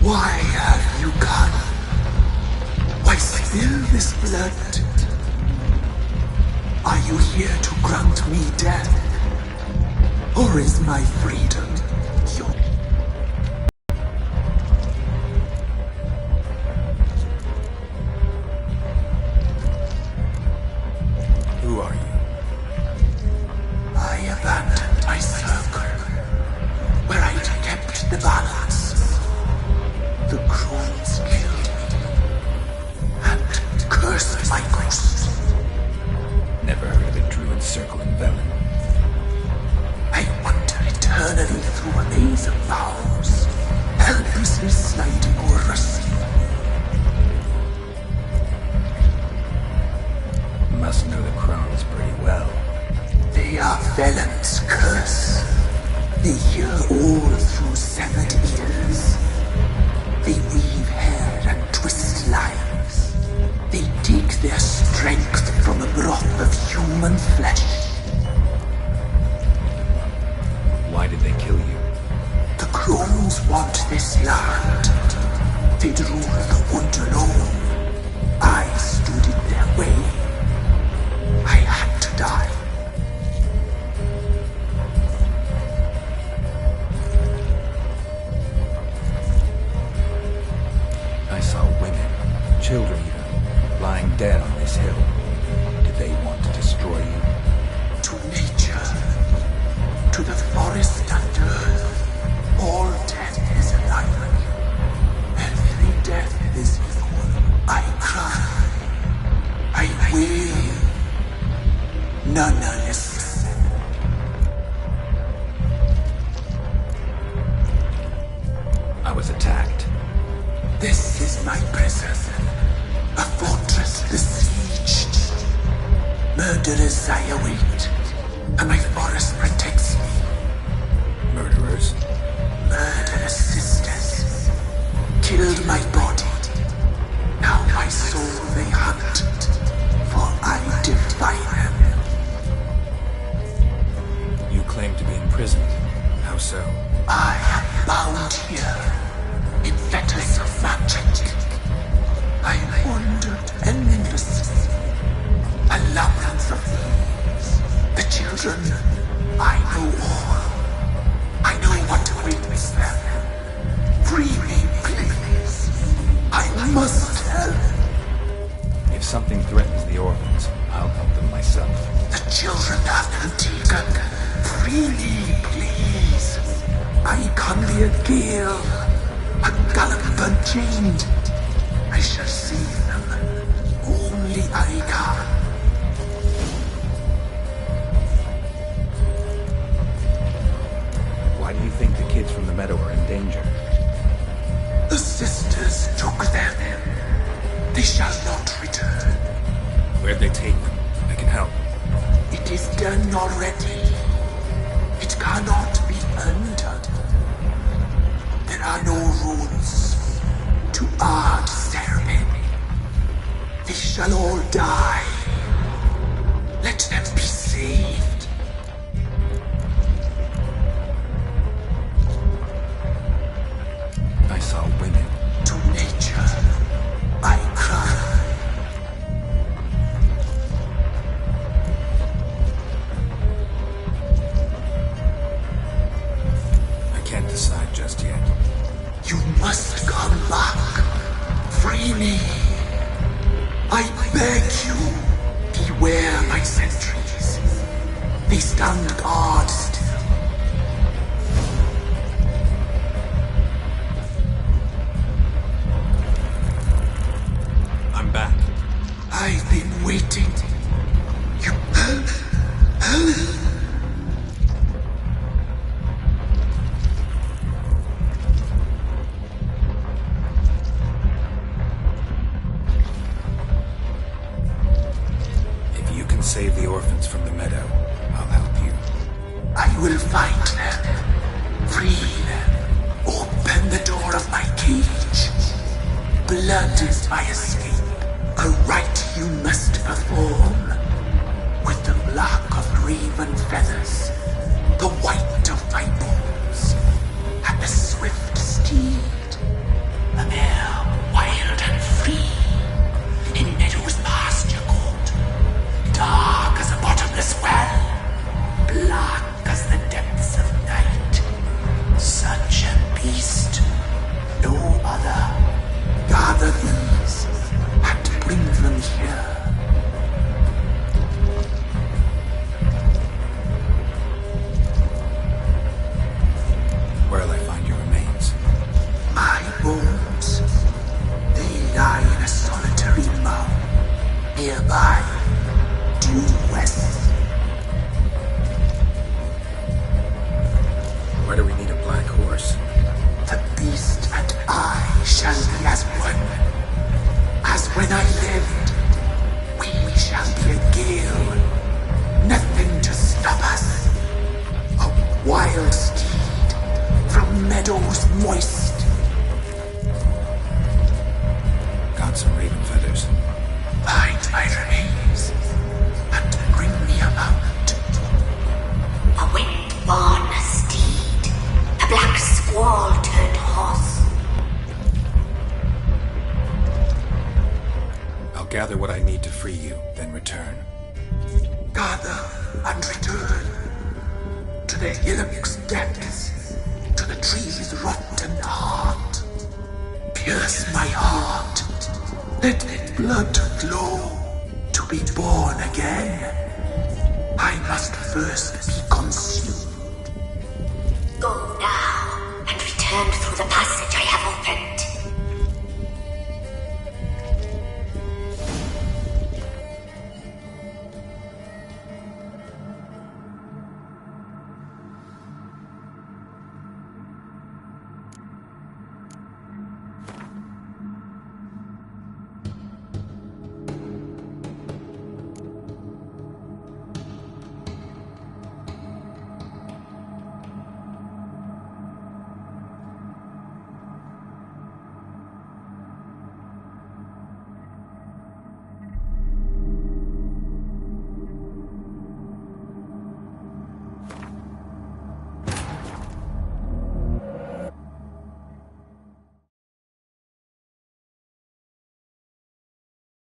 Why have you gone? Why spill this blood? Are you here to grant me death? Or is my freedom your... Who are you? I abandoned my circle, where I'd kept the balance. The crones killed me, and cursed my ghost. Never heard of a druid circle in Velen. I wander eternally through a maze of vows, helplessly sliding o'er a sea. Must know the crones pretty well. They are Velen's curse. They hear all through severed ears. They weave hair and twist lives. They take their strength from a broth of human flesh. Why did they kill you? The crones want this land. They'd rule the wood alone. I stood in their way. I had to die. I saw women, children even, lying dead on this hill. Did they want to destroy you? To nature, to the forest and earth, all death is alike. Every death is equal. I cry. I wail. None listen. I was attacked. This is my prison, a fortress besieged. Murderers I await, and my forest protects me. Murderers? Murderous sisters killed my body. Now my soul they hunt, for I defy them. You claim to be imprisoned. How so? I am bound here in fetters of magic. I wandered endlessly, a labyrinth of thieves. The children, I know all. I know what awaits them. Free me, please. I must help. If something threatens the orphans, I'll help them myself. The children have been taken. be a gale, a gallop unchained. I shall save them. Only I can. Why do you think the kids from the meadow are in danger? The sisters took them. They shall not return. Where'd they take them? I can help. It is done already. It cannot be undone. There are no rules to our ceremony. They shall all die. Let them be saved. I saw women. To nature, I cry. I can't decide just yet. You must come back. Free me. I beg you. Beware my sentries. They stand guard still. I'm back. I've been waiting. You... If you can save the orphans from the meadow, I'll help you. I will find them. Free them. Open the door of my cage. Blood is my escape. A rite you must perform. With the black of raven feathers, the white of my bones, and the swift steed, a mare wild and free, in meadows pasture court, dark as a bottomless well, black as the depths of night. Such a beast, no other. Gather these and bring them here. Where'll I find your remains? My bones, they lie in a solitary mound, nearby, due west. Why do we need a black horse? The beast and I shall be as one. As when I lived, we shall be a gale. Nothing to stop us. A wild steed from meadows moist. Got some raven feathers. Find my remains and bring me a mount. A wind-born steed. A black squall turned horse. I'll gather what I need to free you, then return. Gather and return to the hillock's depths, to the tree's rotten heart. Pierce my heart, let blood flow to be born again. I must first be consumed. Go now and return through the passage I have opened.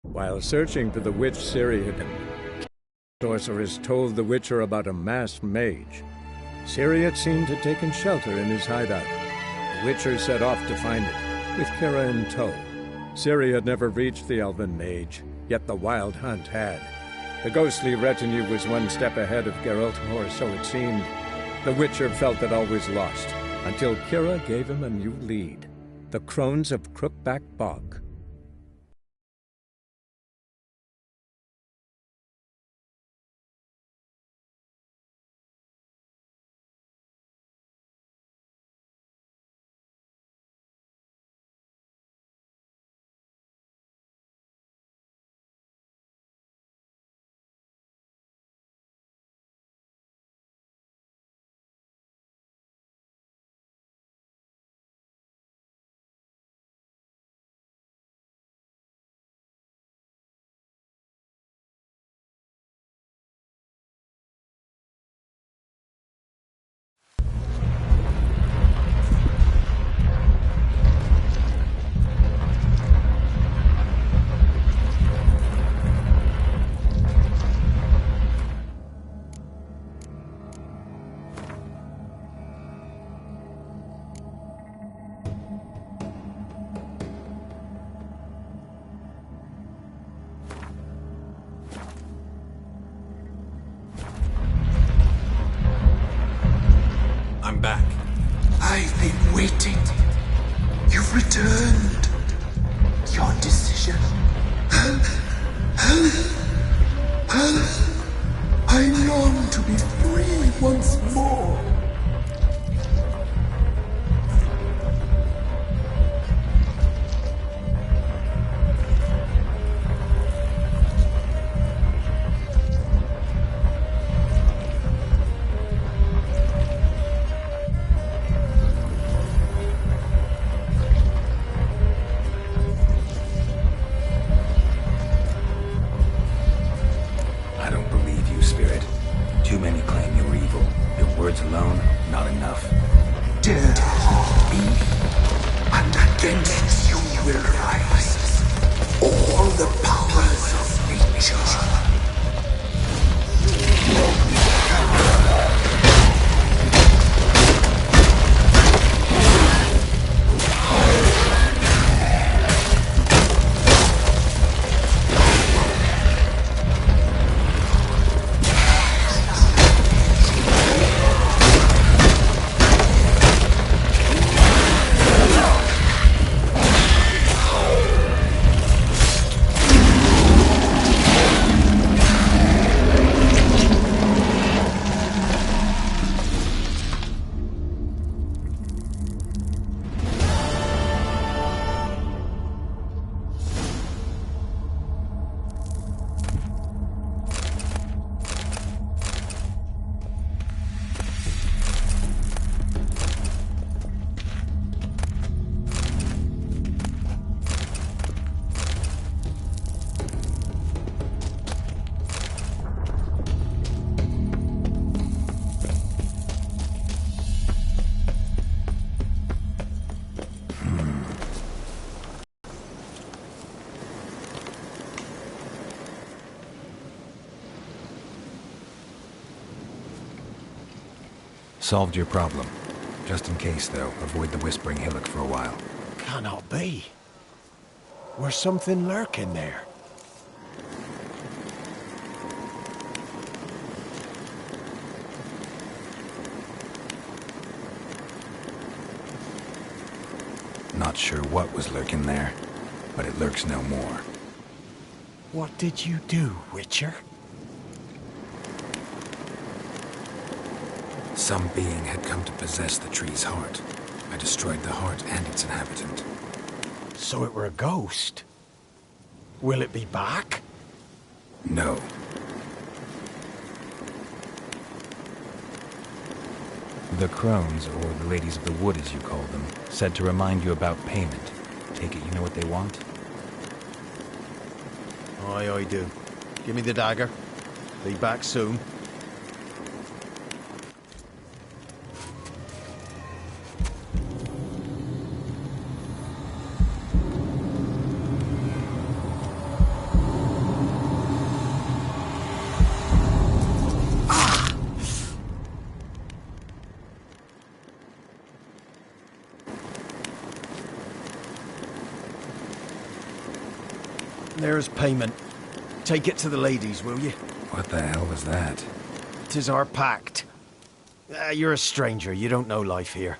While searching for the witch Ciri had been, sorceress told the Witcher about a masked mage. Ciri had seemed to have taken shelter in his hideout. The Witcher set off to find it, with Kira in tow. Ciri had never reached the elven mage, yet the wild hunt had. The ghostly retinue was one step ahead of Geralt, or so it seemed. The Witcher felt that all was lost. until Kira gave him a new lead, the Crones of Crookback Bog. I'm back. I've been waiting. You've returned. Your decision. I long to be free once more. Solved your problem. Just in case, though, avoid the Whispering Hillock for a while. Cannot be. Where's something lurking there? Not sure what was lurking there, but it lurks no more. What did you do, Witcher? Some being had come to possess the tree's heart. I destroyed the heart and its inhabitant. So it were a ghost? Will it be back? No. The Crones, or the Ladies of the Wood as you call them, said to remind you about payment. Take it you know what they want? Aye, I do. Give me the dagger. Be back soon. There's payment. Take it to the ladies, will you? What the hell was that? 'Tis our pact. You're a stranger, you don't know life here.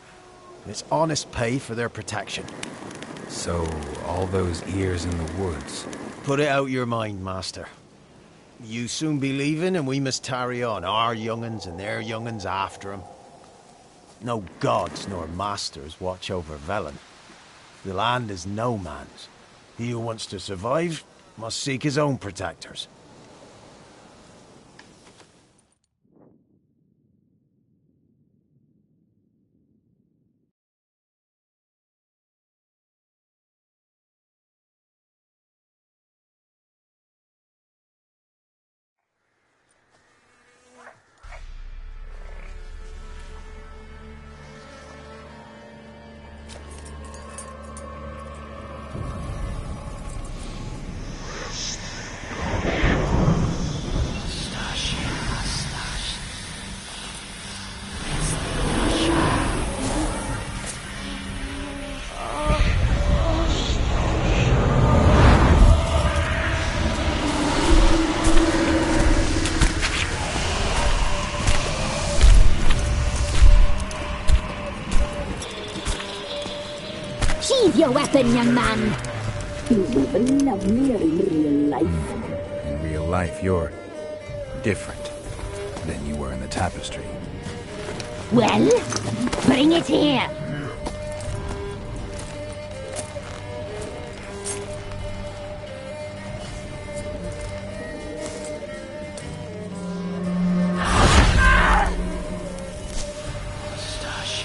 It's honest pay for their protection. So, all those ears in the woods. Put it out your mind, Master. You soon be leaving, and we must tarry on, our young'uns and their young'uns after 'em. No gods nor masters watch over Velen. The land is no man's. He who wants to survive must seek his own protectors. Sheathe your weapon, young man. You were lovelier in real life. In real life, you're different than you were in the tapestry. Well, bring it here.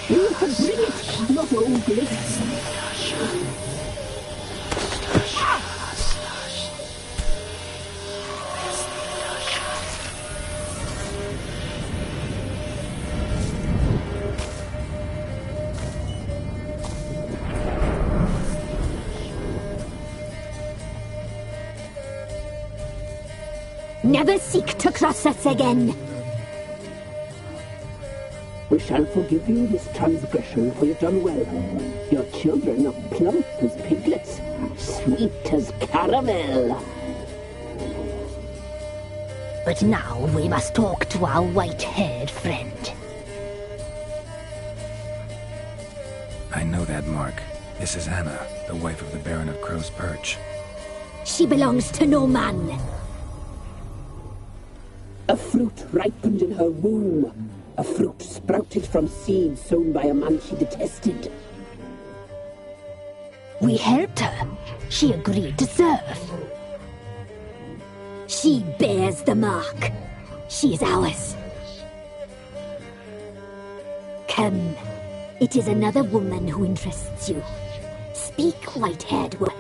You can bring it, not ogling. Never seek to cross us again. We shall forgive you this transgression, for you've done well. Your children are plump as piglets, sweet as caramel. But now we must talk to our white-haired friend. I know that mark. This is Anna, the wife of the Baron of Crow's Perch. She belongs to no man. A fruit ripened in her womb. A fruit sprouted from seeds sown by a man she detested. We helped her. She agreed to serve. She bears the mark. She is ours. Come. It is another woman who interests you. Speak, white-haired one.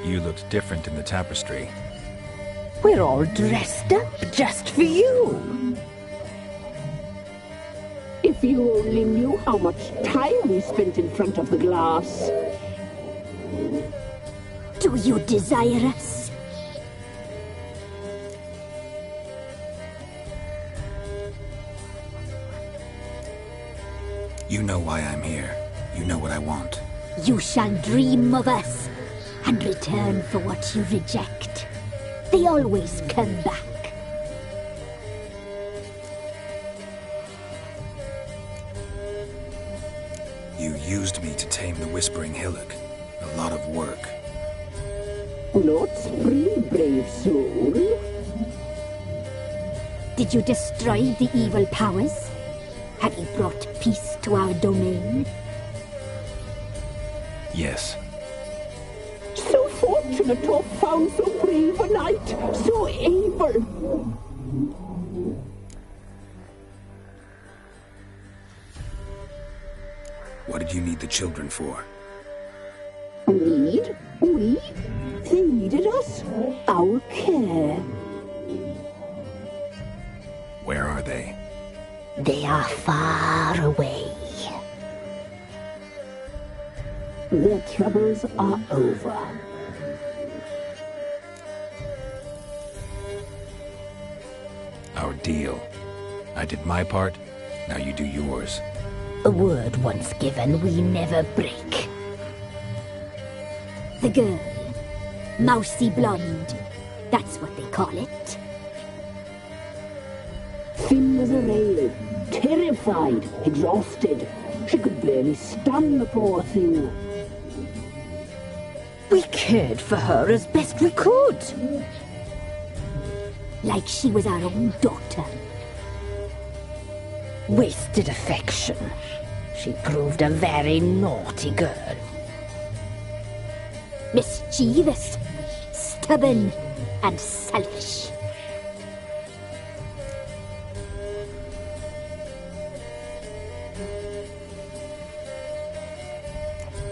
You looked different in the tapestry. We're all dressed up just for you. If you only knew how much time we spent in front of the glass. Do you desire us? You know why I'm here. You know what I want. You shall dream of us and return for what you reject. They always come back. You used me to tame the Whispering Hillock. A lot of work. Not free, brave soul. Did you destroy the evil powers? Have you brought peace to our domain? Yes. So fortunate to have found so brave a knight, so able. What did you need the children for? Need? We? They needed us. Our care. Where are they? They are far away. Their troubles are over. Our deal. I did my part, now you do yours. A word once given, we never break. The girl. Mousy blonde. That's what they call it. Thin as a rail, terrified, exhausted. She could barely stand, the poor thing. We cared for her as best we could. Like she was our own daughter. Wasted affection. She proved a very naughty girl. Mischievous, stubborn, and selfish.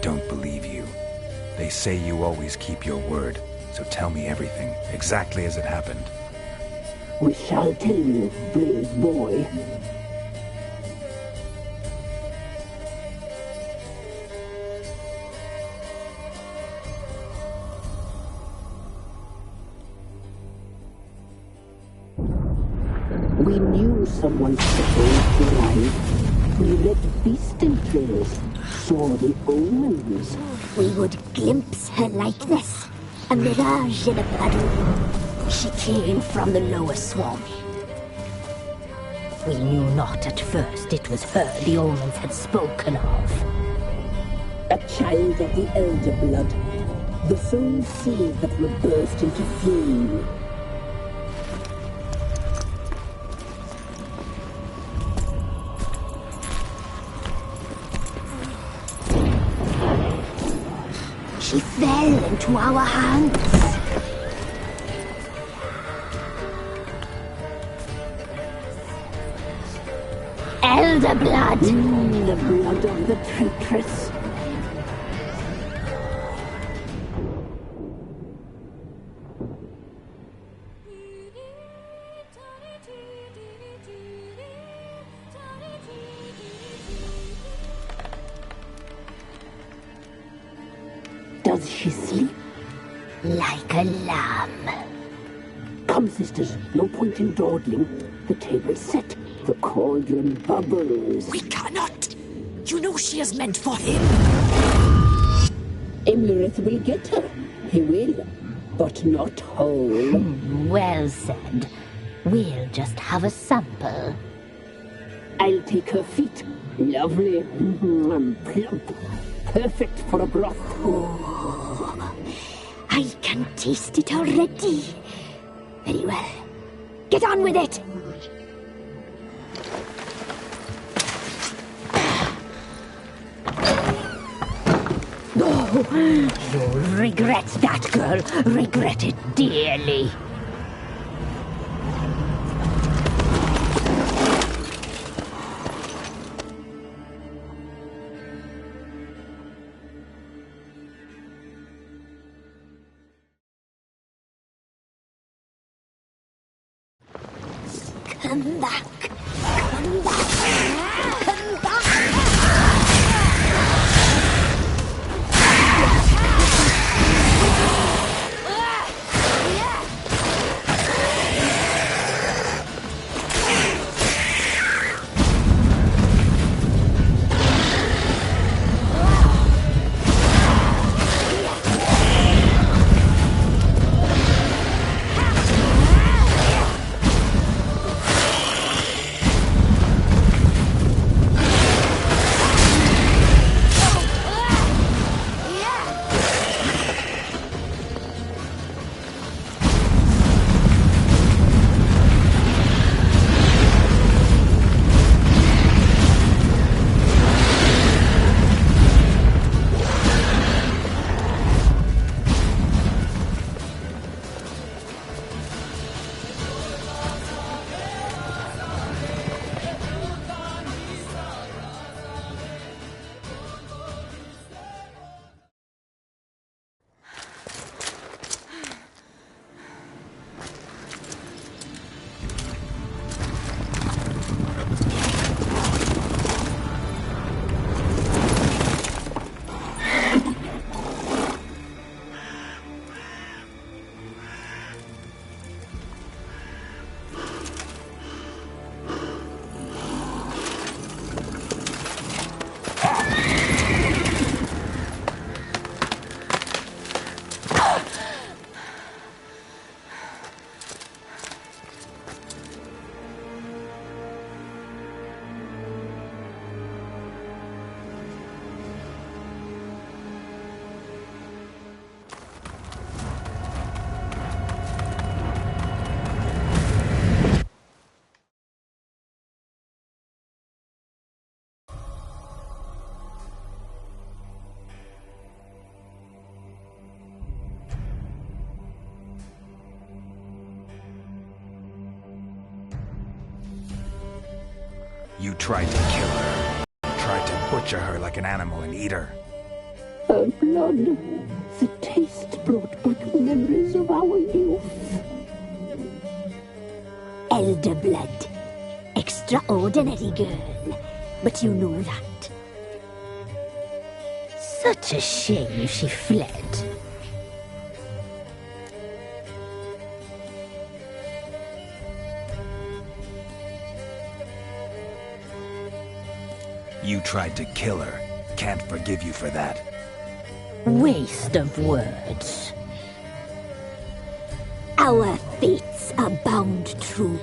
Don't believe you. They say you always keep your word, so tell me everything, exactly as it happened. We shall tell you, brave boy. We knew someone supposed to arrive. We read beast entrails, saw the omens. We would glimpse her likeness, a mirage in a puddle. She came from the lower swamp. We knew not at first it was her the omens had spoken of. A child of the elder blood, the sole seed that would burst into flame. She fell into our hands. Elder blood! The blood of the traitress. Does she sleep? Like a lamb. Come, sisters, no point in dawdling. The table's set. The cauldron bubbles. We cannot! You know she is meant for him! Imlerith will get her. He will, but not whole. Well said. We'll just have a sample. I'll take her feet. Lovely. Plump. Perfect for a broth. Oh, I can taste it already. Very well. Get on with it! Oh, you'll regret that, girl. Regret it dearly. Come back! Come back! Come back! You tried to kill her. Tried to butcher her like an animal and eat her. Her blood, the taste brought back memories of our youth. Elder blood. Extraordinary girl. But you know that. Such a shame she fled. You tried to kill her. Can't forgive you for that. Waste of words. Our fates are bound true.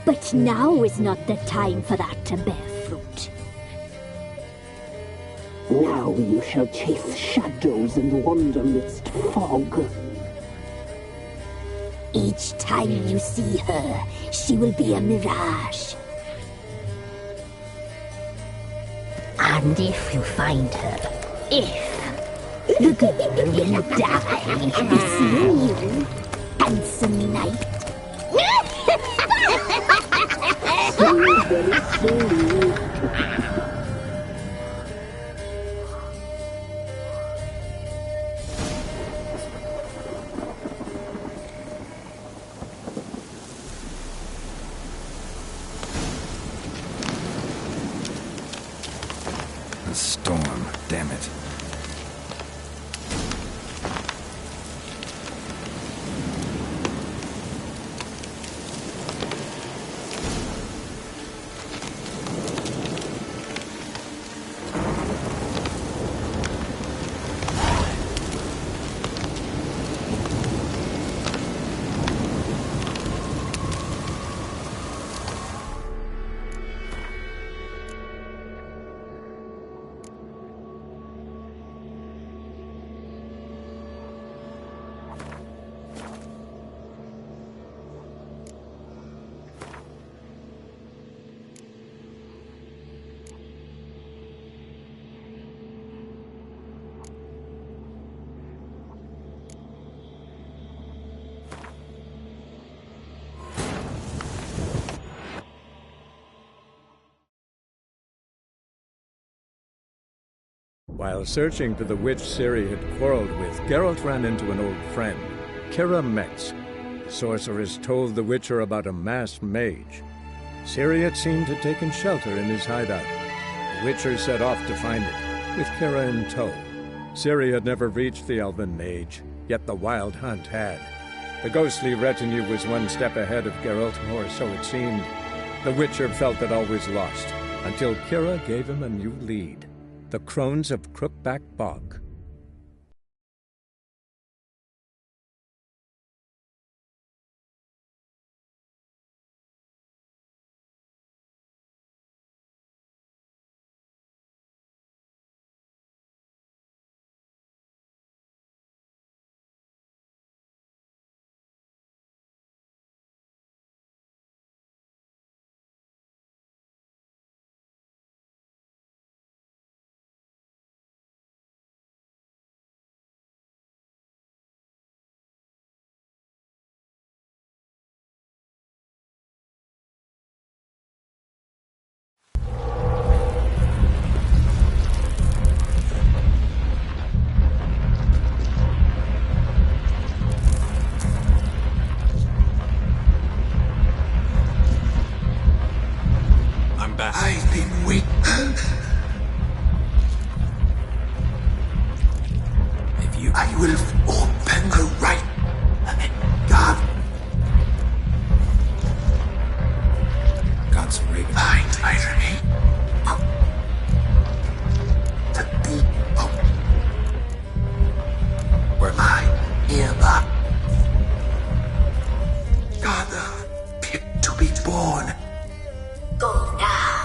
But now is not the time for that to bear fruit. Now you shall chase shadows and wander midst fog. Each time you see her, she will be a mirage. And if you find her, the girl will die. It's you, handsome knight. Very slowly. A storm, damn it. While searching for the witch Ciri had quarreled with, Geralt ran into an old friend, Kira Metz. The sorceress told the Witcher about a masked mage. Ciri had seemed to have taken shelter in his hideout. The Witcher set off to find it, with Kira in tow. Ciri had never reached the elven mage, yet the wild hunt had. The ghostly retinue was one step ahead of Geralt, or so it seemed. The Witcher felt that all was lost, until Kira gave him a new lead. The Crones of Crookback Bog. I've been waiting. If you... I will open the right. God. God's rig. Find irony. The people. Where? I hereby gather pit to be born. Go now.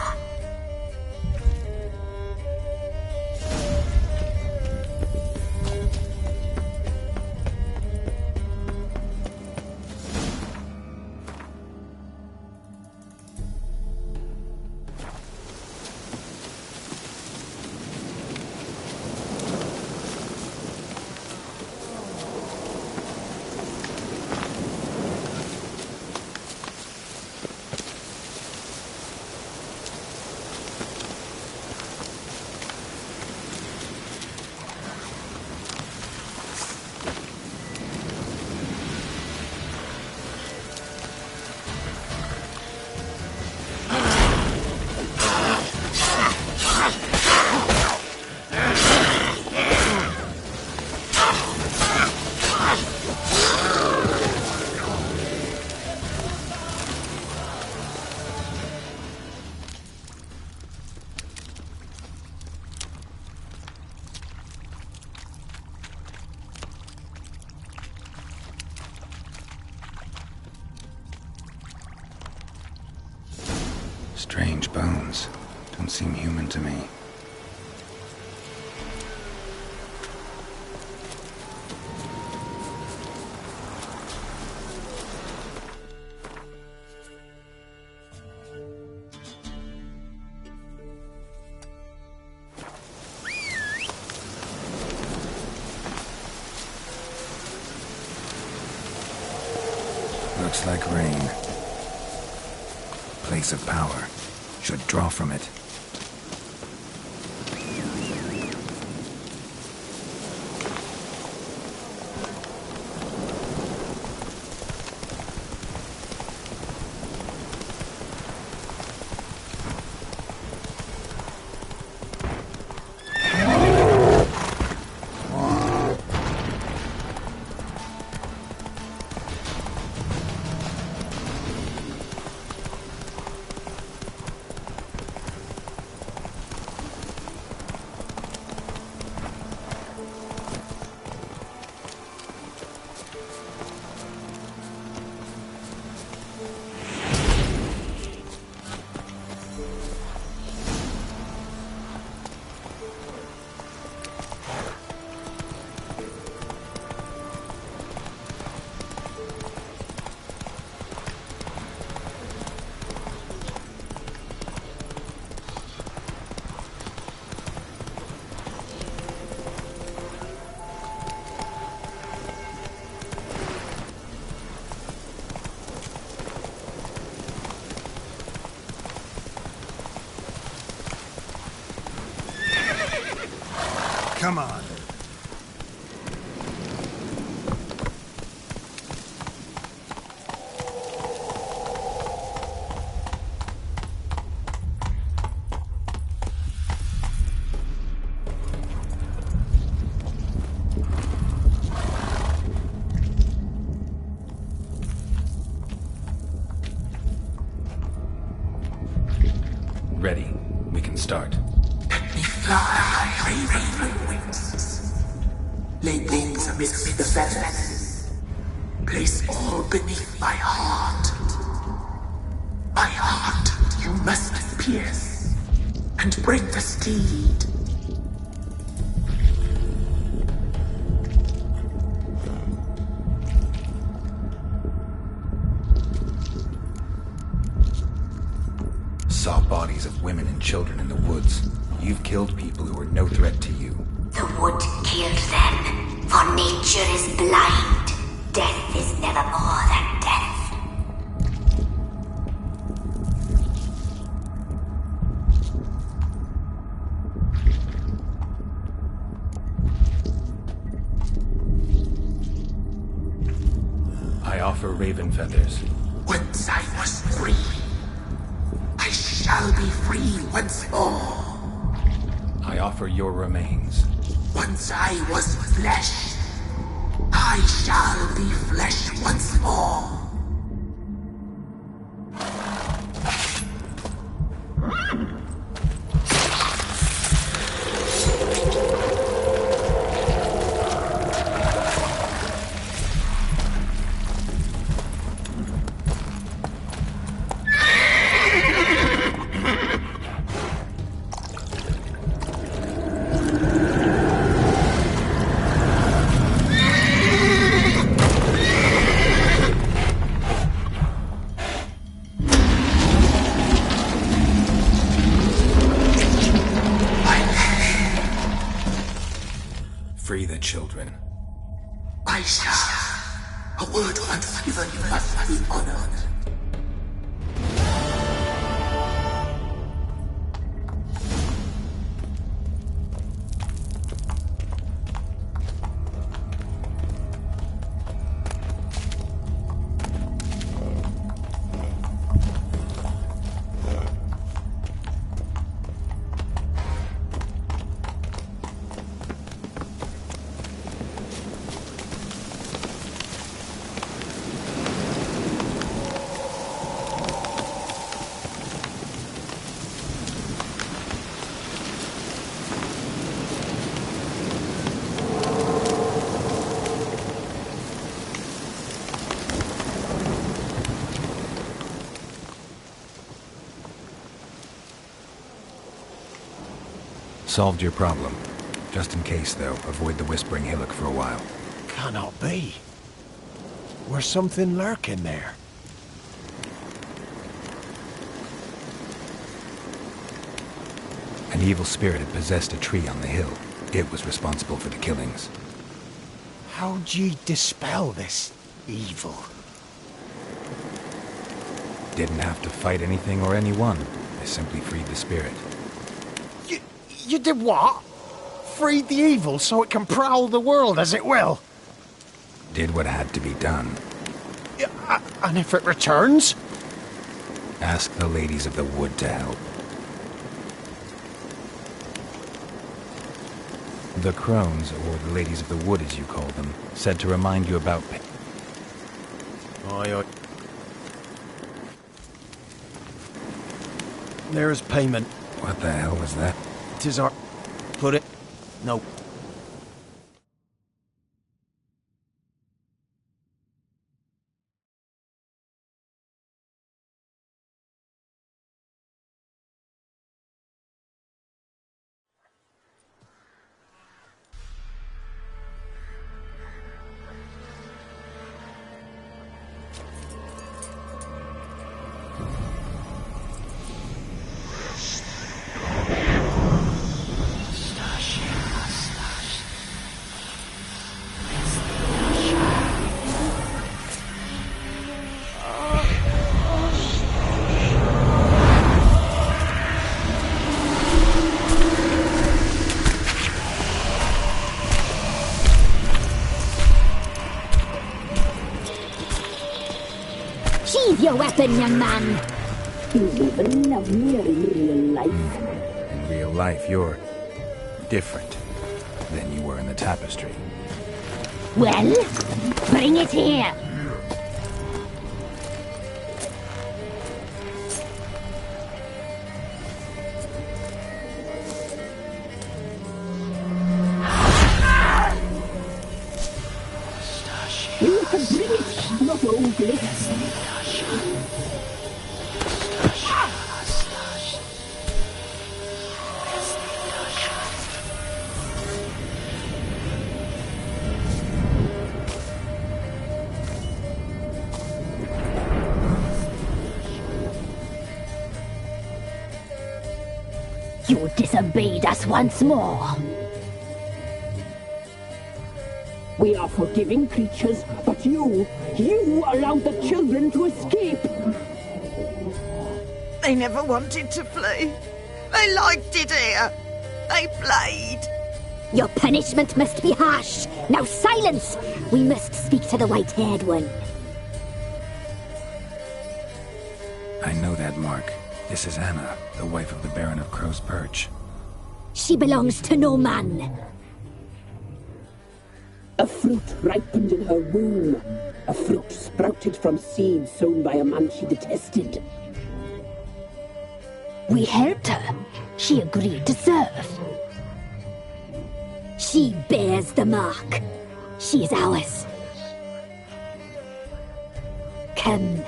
Strange bones. Don't seem human to me. Looks like rain. Place of power. Should draw from it. Come on. Ready. We can start. Lay wings amidst the feathers. Place all beneath my heart. My heart you must pierce, and bring the steed. Saw bodies of women and children in the woods. You've killed people who were no threat to you. The wood killed them, for nature is blind. Death is never more than death. I offer raven feathers. Once I was free, I shall be free once more. I offer your remains. Once I was flesh, I shall be flesh once more. Free the children. I shall. A word once given must be honored. Solved your problem. Just in case, though, avoid the Whispering Hillock for a while. Cannot be. Where's something lurking there? An evil spirit had possessed a tree on the hill. It was responsible for the killings. How'd ye dispel this evil? Didn't have to fight anything or anyone. I simply freed the spirit. You did what? Freed the evil so it can prowl the world as it will? Did what had to be done. Yeah, and if it returns? Ask the ladies of the wood to help. The crones, or the ladies of the wood as you call them, said to remind you about... Aye. There's payment. What the hell was that? 'Tis our... Put it... No. Sheathe your weapon, young man. You never loved me in real life. In real life, you're different than you were in the tapestry. Well, bring it here. You can bring it, not only. You disobeyed us once more. We are forgiving creatures, but you allowed the children to escape. They never wanted to flee. They liked it here. They played. Your punishment must be harsh. Now silence! We must speak to the white-haired one. I know that mark. This is Anna, the wife of the Baron of Crow's Perch. She belongs to no man. A fruit ripened in her womb. A fruit sprouted from seeds sown by a man she detested. We helped her. She agreed to serve. She bears the mark. She is ours. Come.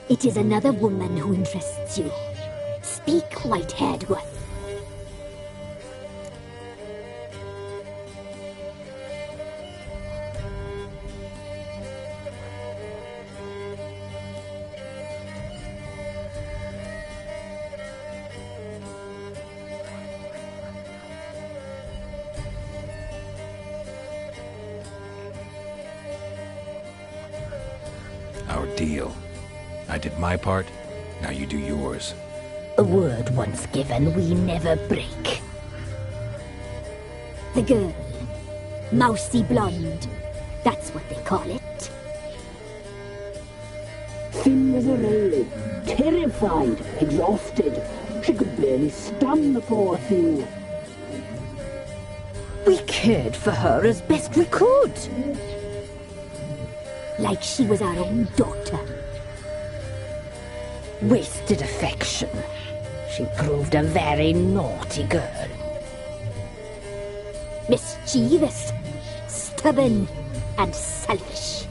It is another woman who interests you. Speak, white-haired one. Our deal. I did my part, now you do yours. A word once given, we never break. The girl. Mousy blonde. That's what they call it. Thin as a rail, terrified, exhausted. She could barely stand, the poor thing. We cared for her as best we could. Like she was our own daughter. Wasted affection. She proved a very naughty girl. Mischievous, stubborn, and selfish.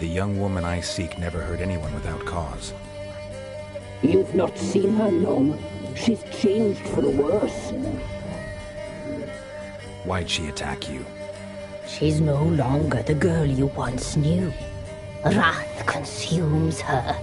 The young woman I seek never hurt anyone without cause. You've not seen her long. She's changed for the worse. Why'd she attack you? She's no longer the girl you once knew. Wrath consumes her.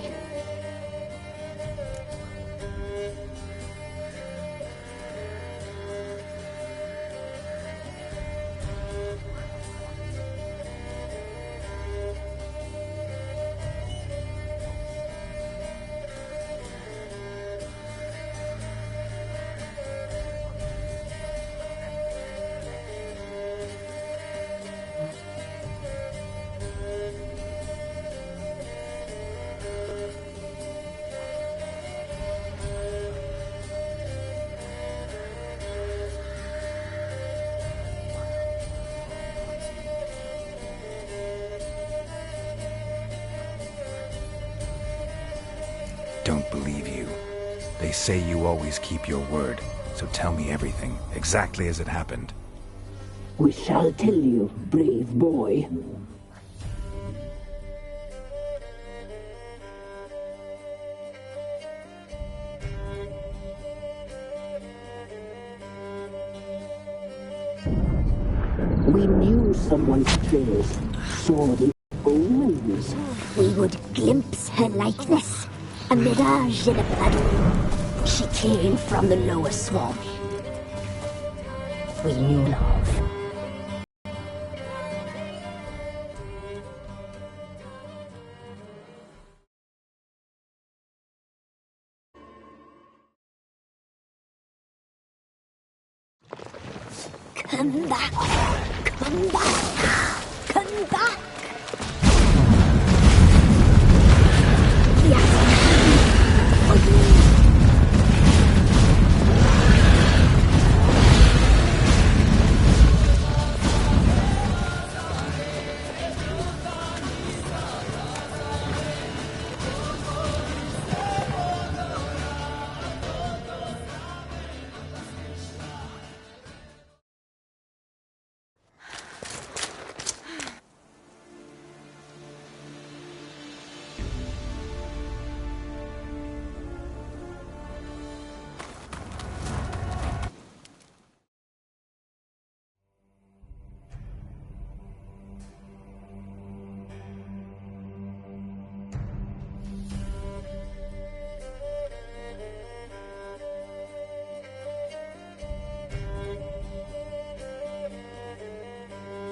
Don't believe you. They say you always keep your word, so tell me everything, exactly as it happened. We shall tell you, brave boy. We knew someone's trails, saw the omens. We would glimpse her likeness, a mirage in a puddle. She came from the lower swamp. We knew love. Come back! Come back! Come back!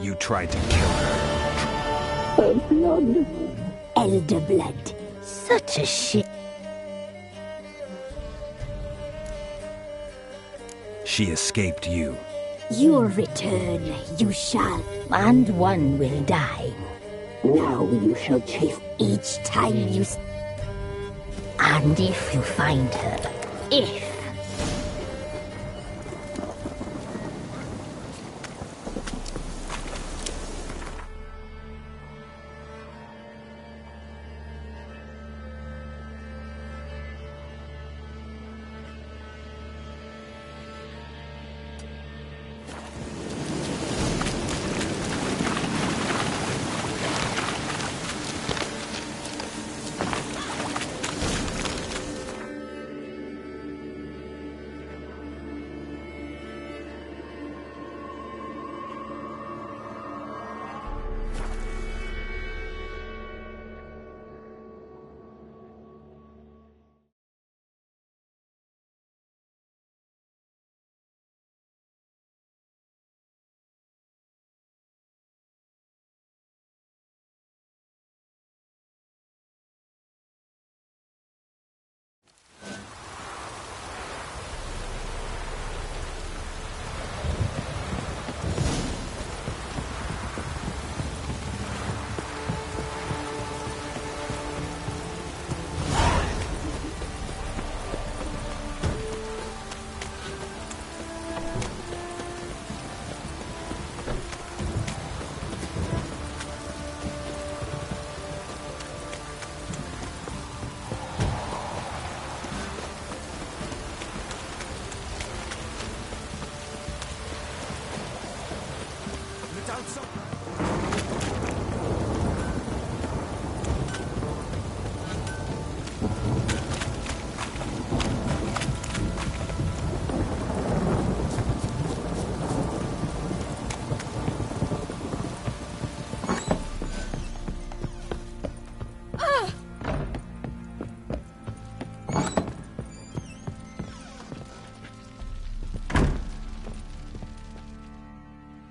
You tried to kill her. Her blood. Elder blood. Such a shit. She escaped you. You'll return, you shall. And one will die. Now you shall chase each time you... And if you find her, if...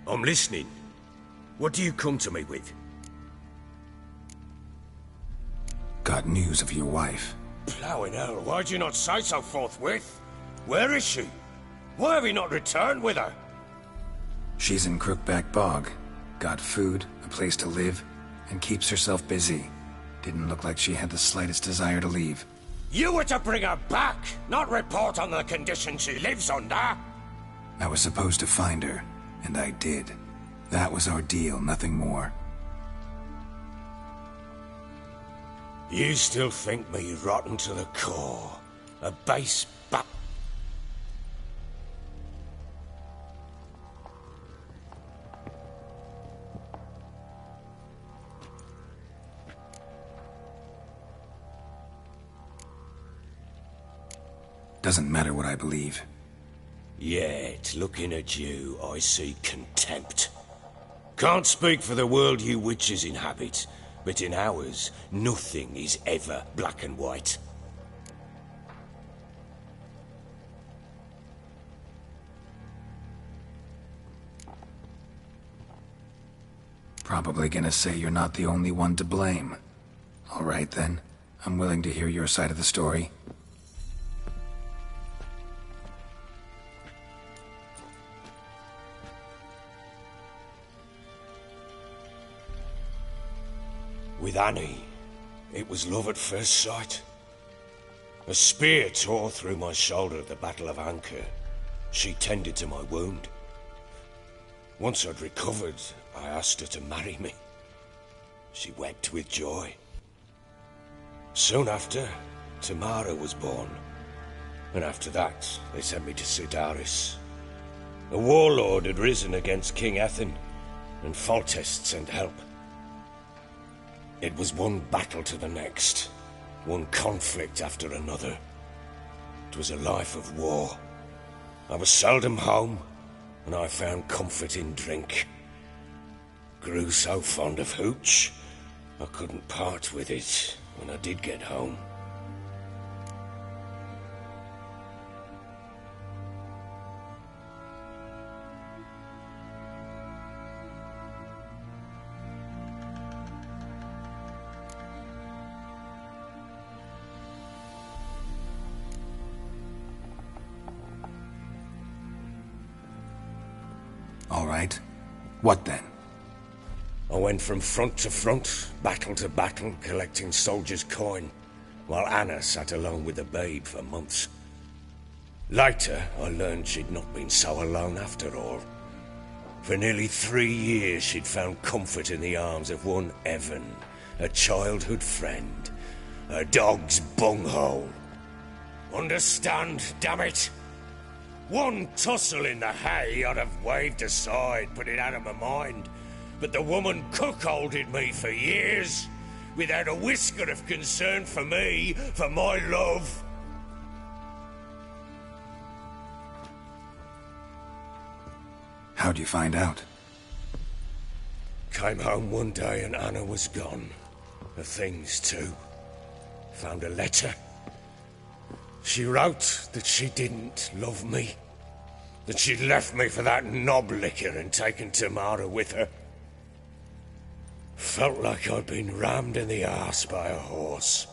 I'm listening. What do you come to me with? Got news of your wife. Plowing hell, why'd you not say so forthwith? Where is she? Why have you not returned with her? She's in Crookback Bog. Got food, a place to live, and keeps herself busy. Didn't look like she had the slightest desire to leave. You were to bring her back, not report on the conditions she lives under. I was supposed to find her, and I did. That was our deal, nothing more. You still think me rotten to the core. A base bat. Doesn't matter what I believe. Yet, looking at you, I see contempt. Can't speak for the world you witches inhabit, but in ours, nothing is ever black and white. Probably gonna say you're not the only one to blame. All right then, I'm willing to hear your side of the story. With Annie, it was love at first sight. A spear tore through my shoulder at the Battle of Anchor. She tended to my wound. Once I'd recovered, I asked her to marry me. She wept with joy. Soon after, Tamara was born. And after that, they sent me to Sidaris. A warlord had risen against King Ethan, and Foltest sent help. It was one battle to the next, one conflict after another. It was a life of war. I was seldom home, and I found comfort in drink. Grew so fond of hooch, I couldn't part with it when I did get home. All right. What then? I went from front to front, battle to battle, collecting soldiers' coin, while Anna sat alone with the babe for months. Later, I learned she'd not been so alone after all. For nearly 3 years, she'd found comfort in the arms of one Evan, a childhood friend, a dog's bunghole. Understand, damn it? One tussle in the hay I'd have waved aside, put it out of my mind. But the woman cuckolded me for years, without a whisker of concern for me, for my love. How'd you find out? Came home one day and Anna was gone. Her things too. Found a letter. She wrote that she didn't love me. That she'd left me for that knob licker and taken Tamara with her. Felt like I'd been rammed in the arse by a horse.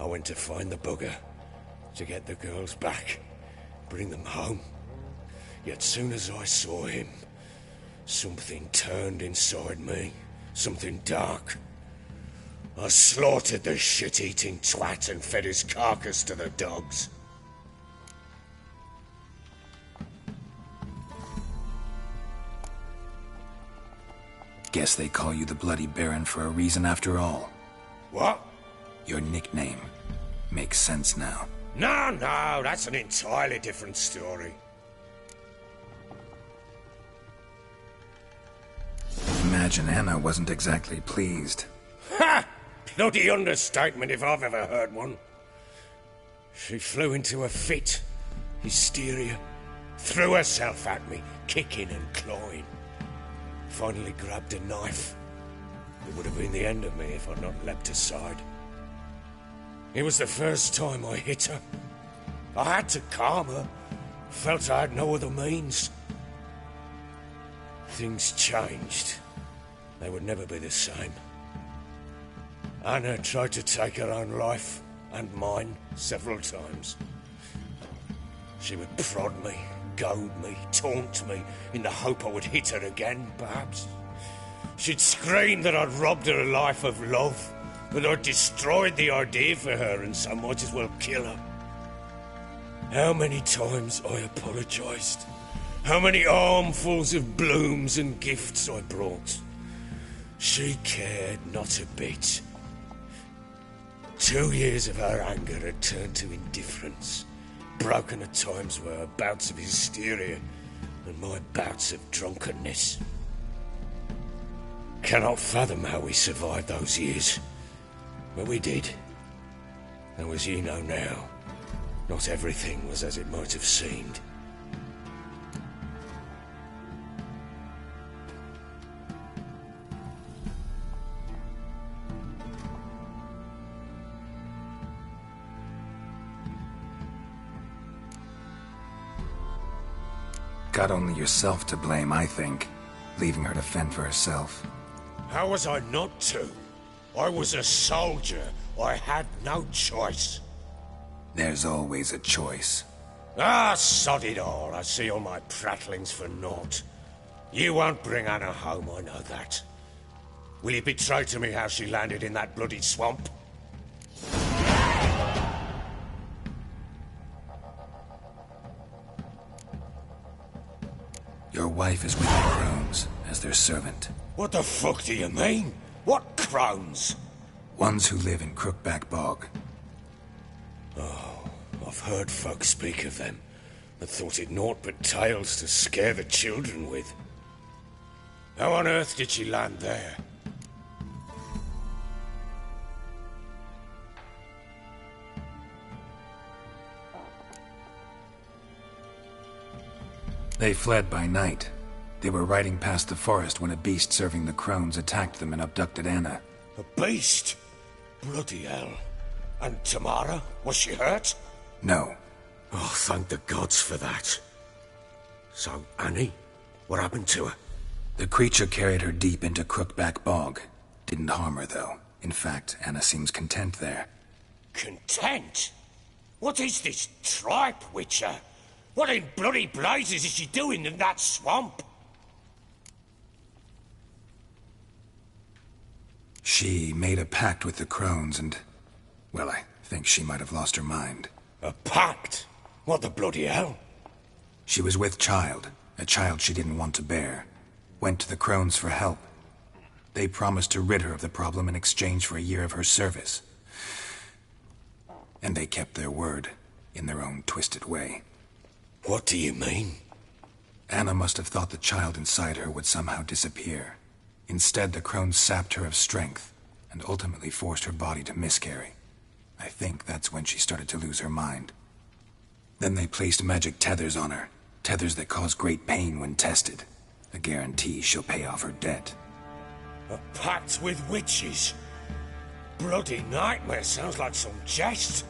I went to find the bugger, to get the girls back, bring them home. Yet soon as I saw him, something turned inside me, something dark. I slaughtered the shit-eating twat and fed his carcass to the dogs. Guess they call you the Bloody Baron for a reason after all. What? Your nickname. Makes sense now. No, that's an entirely different story. Imagine Anna wasn't exactly pleased. Ha! Bloody understatement if I've ever heard one. She flew into a fit. Hysteria. Threw herself at me, kicking and clawing. Finally grabbed a knife. It would have been the end of me if I'd not leapt aside. It was the first time I hit her. I had to calm her. Felt I had no other means. Things changed. They would never be the same. Anna tried to take her own life, and mine, several times. She would prod me, goad me, taunt me, in the hope I would hit her again, perhaps. She'd scream that I'd robbed her life of love, that I'd destroyed the idea for her, and so might as well kill her. How many times I apologised. How many armfuls of blooms and gifts I brought. She cared not a bit. 2 years of her anger had turned to indifference, broken at times were her bouts of hysteria and my bouts of drunkenness. Cannot fathom how we survived those years, but we did. Though as ye know now, not everything was as it might have seemed. Got only yourself to blame, I think. Leaving her to fend for herself. How was I not to? I was a soldier. I had no choice. There's always a choice. Ah, sod it all. I see all my prattlings for naught. You won't bring Anna home, I know that. Will you betray to me how she landed in that bloody swamp? Your wife is with the crones, as their servant. What the fuck do you mean? What crones? Ones who live in Crookback Bog. Oh, I've heard folk speak of them, but thought it naught but tales to scare the children with. How on earth did she land there? They fled by night. They were riding past the forest when a beast serving the crones attacked them and abducted Anna. A beast? Bloody hell. And Tamara? Was she hurt? No. Oh, thank the gods for that. So, Annie? What happened to her? The creature carried her deep into Crookback Bog. Didn't harm her, though. In fact, Anna seems content there. Content? What is this tripe, Witcher? What in bloody blazes is she doing in that swamp? She made a pact with the crones and... well, I think she might have lost her mind. A pact? What the bloody hell? She was with child, a child she didn't want to bear. Went to the crones for help. They promised to rid her of the problem in exchange for a year of her service. And they kept their word, in their own twisted way. What do you mean? Anna must have thought the child inside her would somehow disappear. Instead, the crones sapped her of strength, and ultimately forced her body to miscarry. I think that's when she started to lose her mind. Then they placed magic tethers on her, tethers that cause great pain when tested. A guarantee she'll pay off her debt. A pact with witches? Bloody nightmare, sounds like some jest.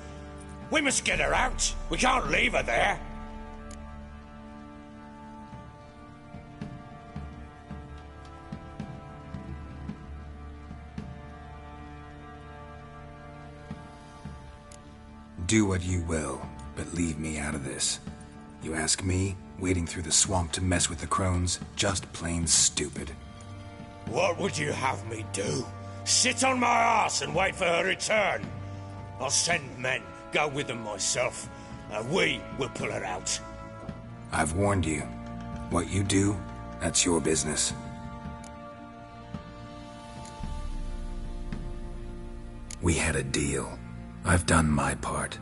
We must get her out. We can't leave her there. Do what you will, but leave me out of this. You ask me, wading through the swamp to mess with the crones, just plain stupid. What would you have me do? Sit on my ass and wait for her return? I'll send men, go with them myself, and we will pull her out. I've warned you. What you do, that's your business. We had a deal. I've done my part.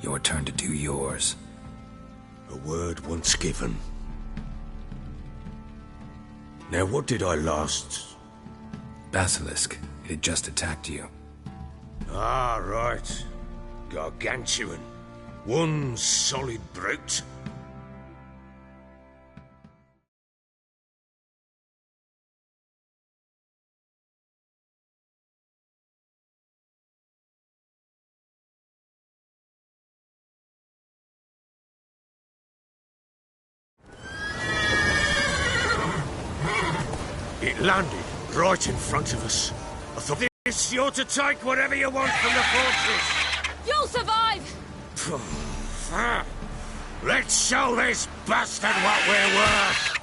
Your turn to do yours. A word once given. Now what did I last... Basilisk. It had just attacked you. Ah, right. Gargantuan. One solid brute. It landed right in front of us. I thought this, you're to take whatever you want from the fortress. You'll survive! Let's show this bastard what we're worth!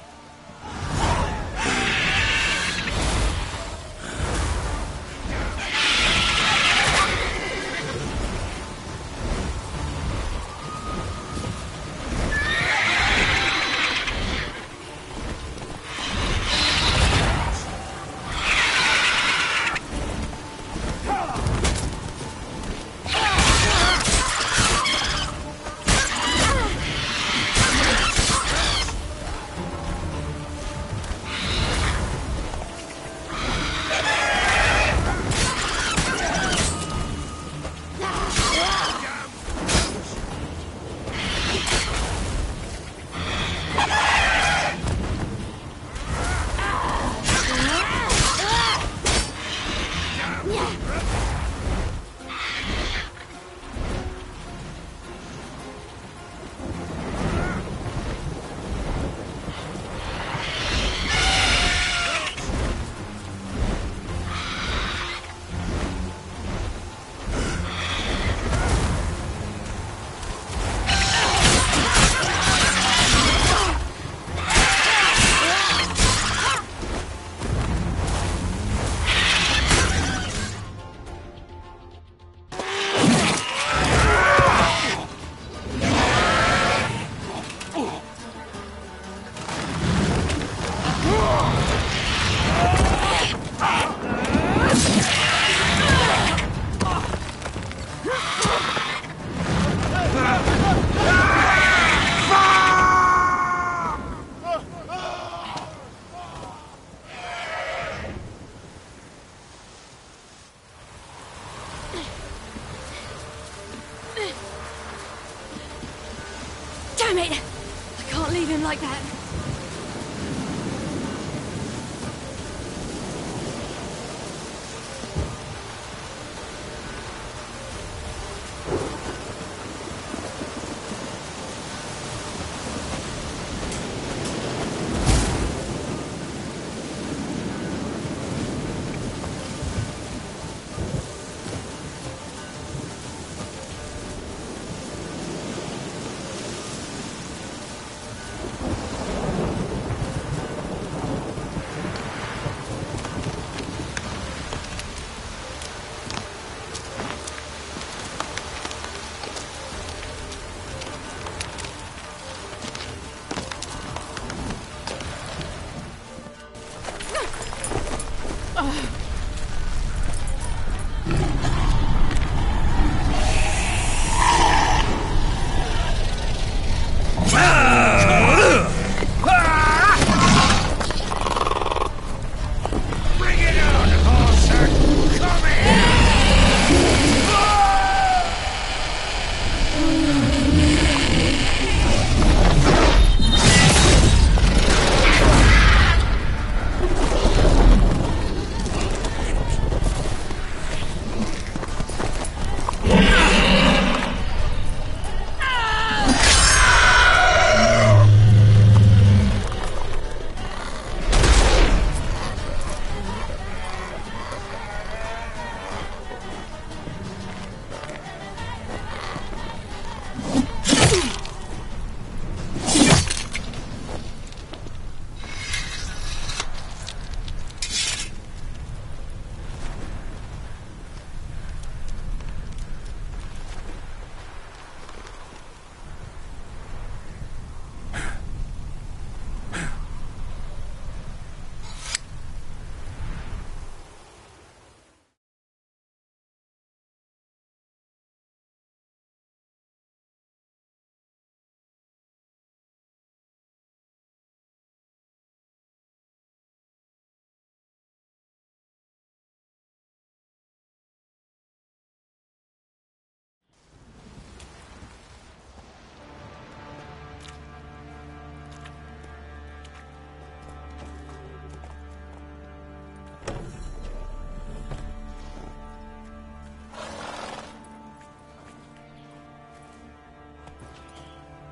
Damn it! I can't leave him like that.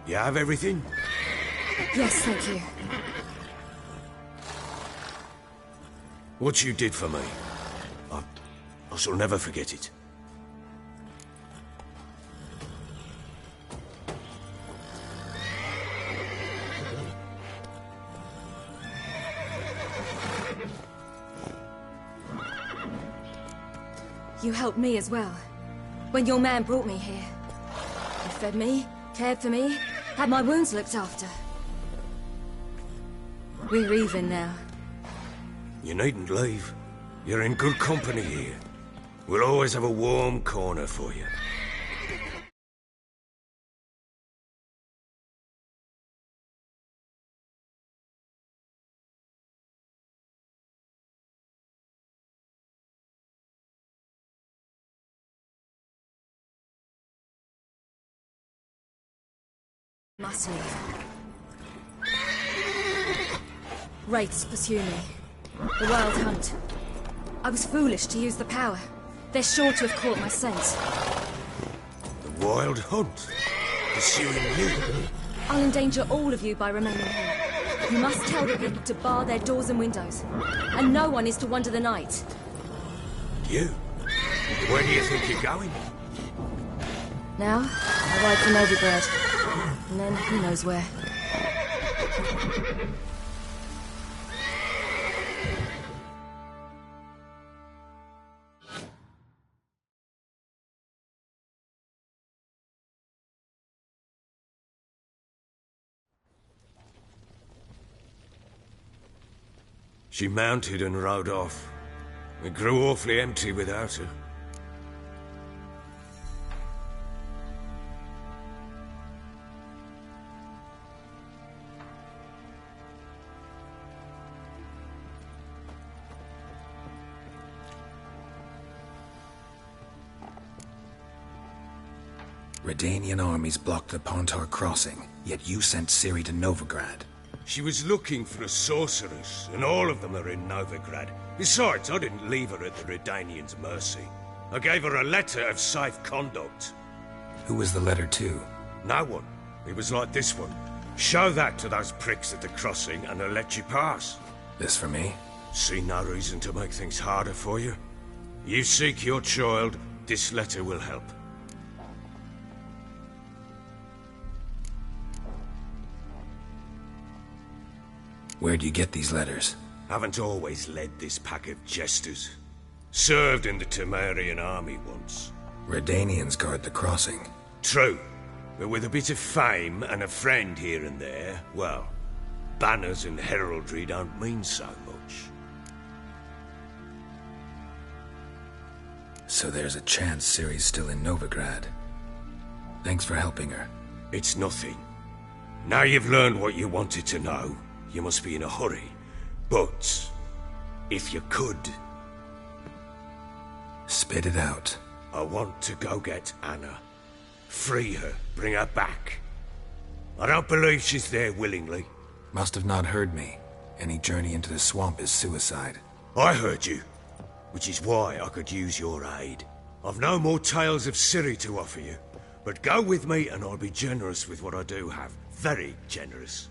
You have everything? Yes, thank you. What you did for me, I shall never forget it. You helped me as well. When your man brought me here. You fed me, cared for me, had my wounds looked after. We're even now. You needn't leave. You're in good company here. We'll always have a warm corner for you. Must leave. Wraiths pursue me. The wild hunt. I was foolish to use the power. They're sure to have caught my scent. The wild hunt? Pursuing you? I'll endanger all of you by remaining here. You must tell the people to bar their doors and windows. And no one is to wander the night. You? Where do you think you're going? Now, I ride for Novigrad. And then who knows where. She mounted and rode off. It grew awfully empty without her. Redanian armies blocked the Pontar crossing, yet you sent Ciri to Novigrad. She was looking for a sorceress, and all of them are in Novigrad. Besides, I didn't leave her at the Redanians' mercy. I gave her a letter of safe conduct. Who was the letter to? No one. It was like this one. Show that to those pricks at the crossing, and they'll let you pass. This for me? See no reason to make things harder for you. You seek your child, this letter will help. Where'd you get these letters? Haven't always led this pack of jesters. Served in the Temerian army once. Redanians guard the crossing. True. But with a bit of fame and a friend here and there, well, banners and heraldry don't mean so much. So there's a chance Ciri's still in Novigrad. Thanks for helping her. It's nothing. Now you've learned what you wanted to know, you must be in a hurry. But, if you could... Spit it out. I want to go get Anna. Free her, bring her back. I don't believe she's there willingly. Must have not heard me. Any journey into the swamp is suicide. I heard you, which is why I could use your aid. I've no more tales of Ciri to offer you, but go with me and I'll be generous with what I do have. Very generous.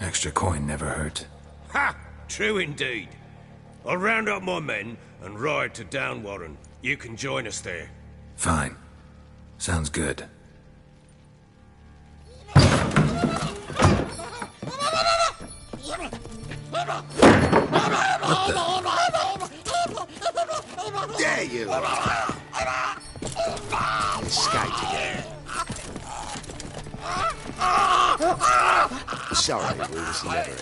Extra coin never hurt. Ha! True indeed. I'll round up my men and ride to Downwarren. You can join us there. Fine. Sounds good. There you are. Escaped again. Sorry, we was never here.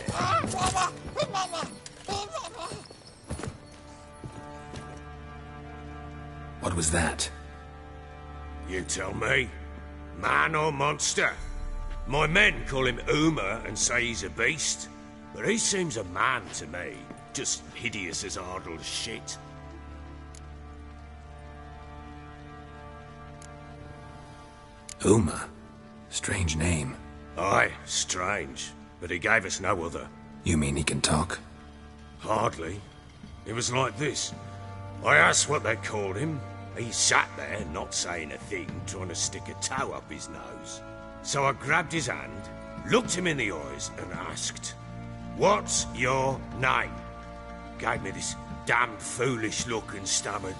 What was that? You tell me. Man or monster? My men call him Uma and say he's a beast. But he seems a man to me. Just hideous as Ardle's shit. Uma? Strange name. Aye, strange. But he gave us no other. You mean he can talk? Hardly. It was like this. I asked what they called him. He sat there, not saying a thing, trying to stick a toe up his nose. So I grabbed his hand, looked him in the eyes and asked, "What's your name?" Gave me this damned foolish look and stammered,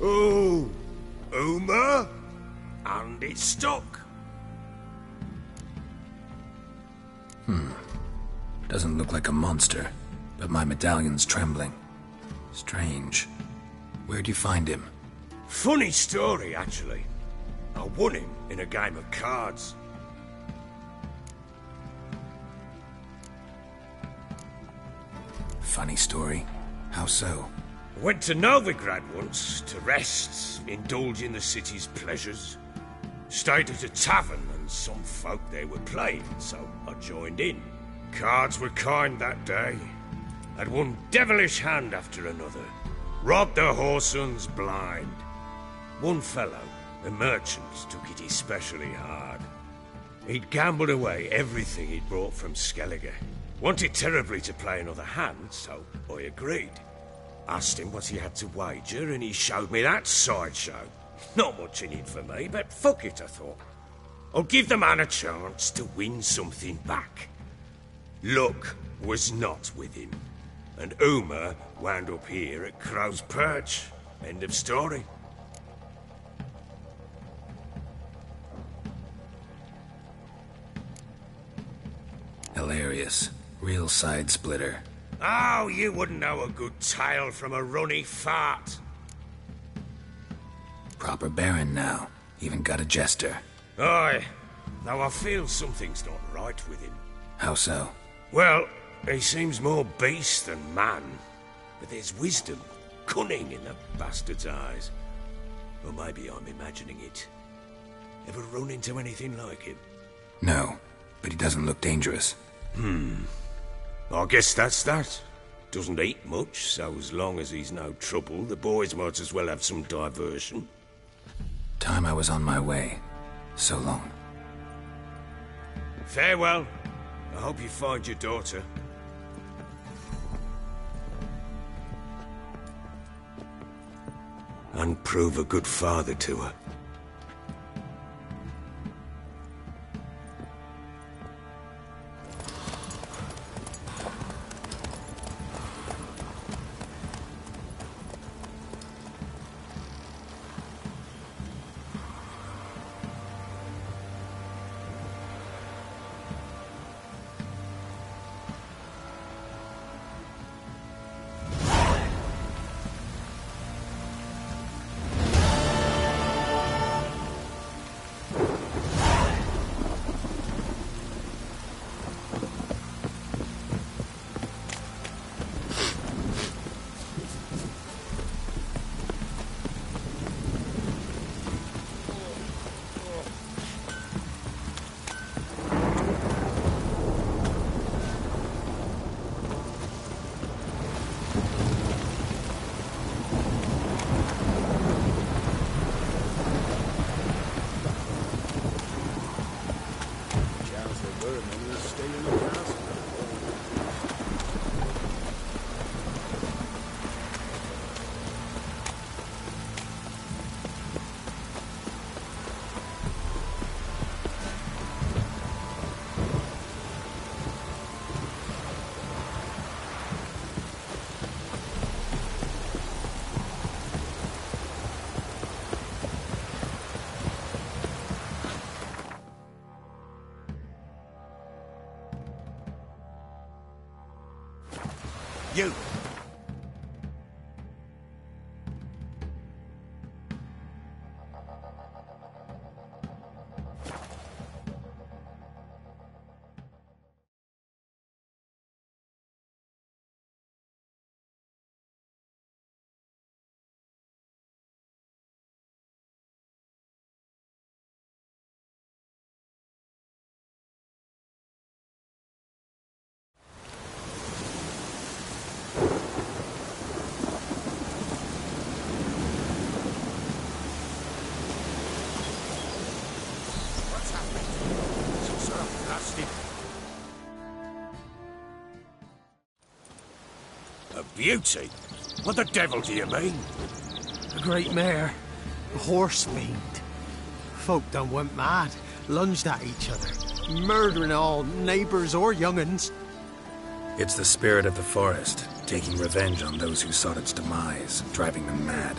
"Oh, Uma?" And it stuck. Doesn't look like a monster, but my medallion's trembling. Strange. Where'd you find him? Funny story, actually. I won him in a game of cards. Funny story. How so? Went to Novigrad once to rest, indulge in the city's pleasures. Stayed at a tavern and some folk there were playing, so I joined in. Cards were kind that day. Had one devilish hand after another. Robbed the whoresons blind. One fellow, a merchant, took it especially hard. He'd gambled away everything he'd brought from Skellige. Wanted terribly to play another hand, so I agreed. Asked him what he had to wager, and he showed me that sideshow. Not much in it for me, but fuck it, I thought. I'll give the man a chance to win something back. Luck was not with him, and Uma wound up here at Crow's Perch. End of story. Hilarious. Real side splitter. Oh, you wouldn't know a good tale from a runny fart. Proper baron now. Even got a jester. Aye, though I feel something's not right with him. How so? Well, he seems more beast than man. But there's wisdom, cunning in the bastard's eyes. Or maybe I'm imagining it. Ever run into anything like him? No, but he doesn't look dangerous. I guess that's that. Doesn't eat much, so as long as he's no trouble, the boys might as well have some diversion. Time I was on my way. So long. Farewell. I hope you find your daughter. And prove a good father to her. You! A beauty? What the devil do you mean? A great mare. A horse fiend. Folk done went mad, lunged at each other. murdering all neighbors or young'uns. It's the spirit of the forest, taking revenge on those who sought its demise, driving them mad.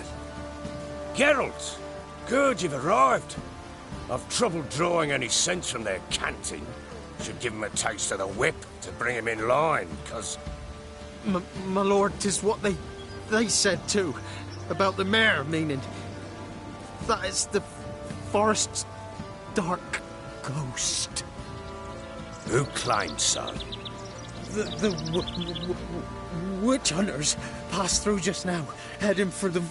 Geralt! Good, you've arrived. I've trouble drawing any sense from their canting. Should give him a taste of the whip to bring him in line, 'cause... My lord, 'tis what they said too, about the mare, meaning that is the forest's dark ghost. Who claimed so? The witch hunters passed through just now, heading for the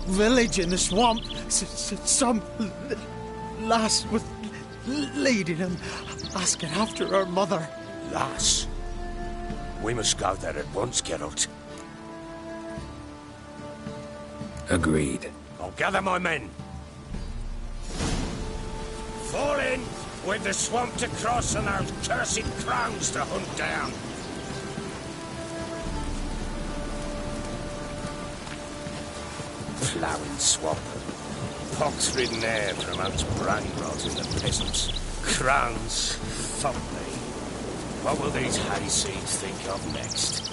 village in the swamp. Some lass was leading them, asking after her mother. Lass? We must go there at once, Geralt. Agreed. I'll gather my men. Fall in! With the swamp to cross and those cursed crowns to hunt down. Ploughing swamp. Pox-ridden air promotes brain rot in the peasants. Crowns, fuck me. What will these hayseeds think of next?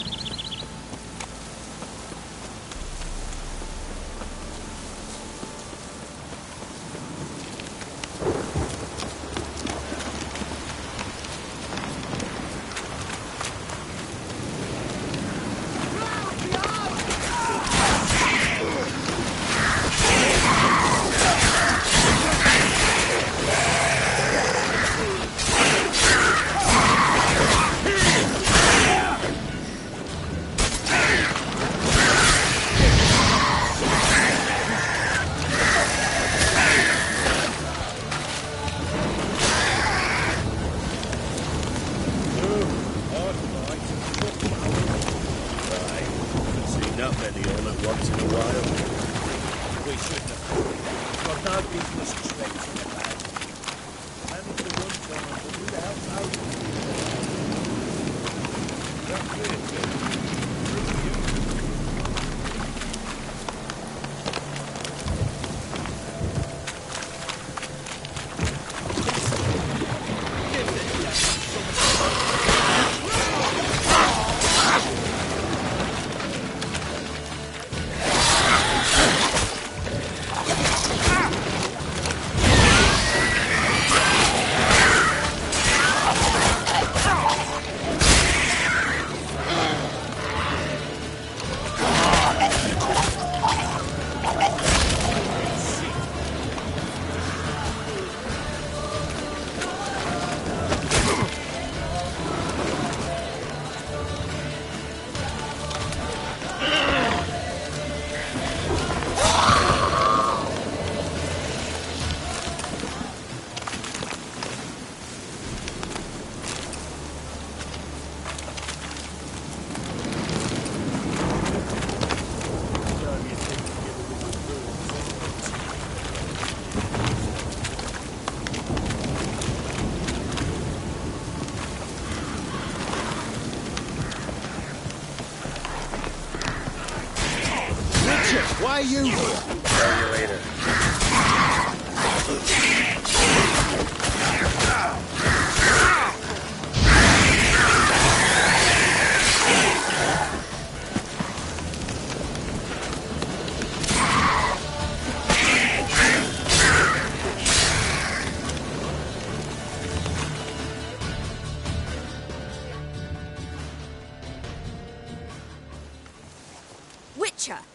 Why you here? Tell you later.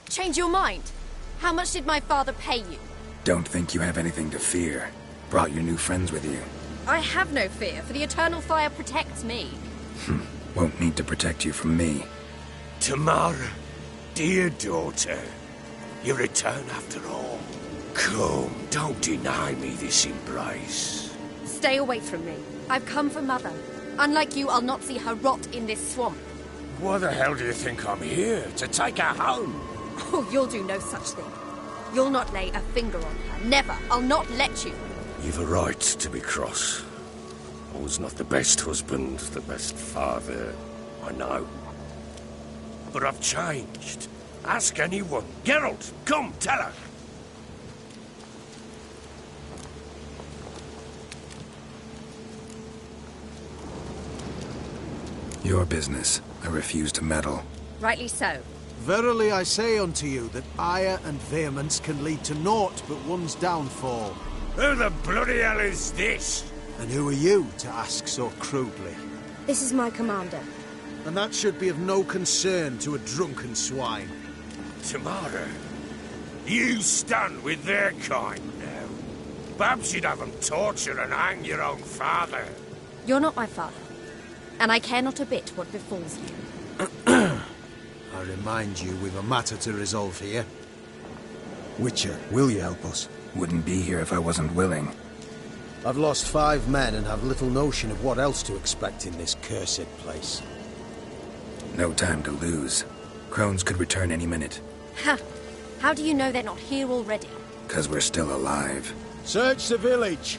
Change your mind. How much did my father pay you? Don't think you have anything to fear. Brought your new friends with you. I have no fear, for the eternal fire protects me. Won't need to protect you from me. Tamara, dear daughter, you return after all. Come, don't deny me this embrace. Stay away from me. I've come for Mother. Unlike you, I'll not see her rot in this swamp. Why the hell do you think I'm here? To take her home? Oh, you'll do no such thing. You'll not lay a finger on her. Never. I'll not let you. You've a right to be cross. I was not the best husband, the best father, I know. But I've changed. Ask anyone. Geralt, come, tell her. Your business. I refuse to meddle. Rightly so. Verily I say unto you that ire and vehemence can lead to naught but one's downfall. Who the bloody hell is this? And who are you to ask so crudely? This is my commander. And that should be of no concern to a drunken swine. Tamara, you stand with their kind now. Perhaps you'd have them torture and hang your own father. You're not my father, and I care not a bit what befalls you. I remind you, we've a matter to resolve here. Witcher, will you help us? Wouldn't be here if I wasn't willing. I've lost 5 men and have little notion of what else to expect in this cursed place. No time to lose. Crones could return any minute. Ha! How do you know they're not here already? 'Cause we're still alive. Search the village!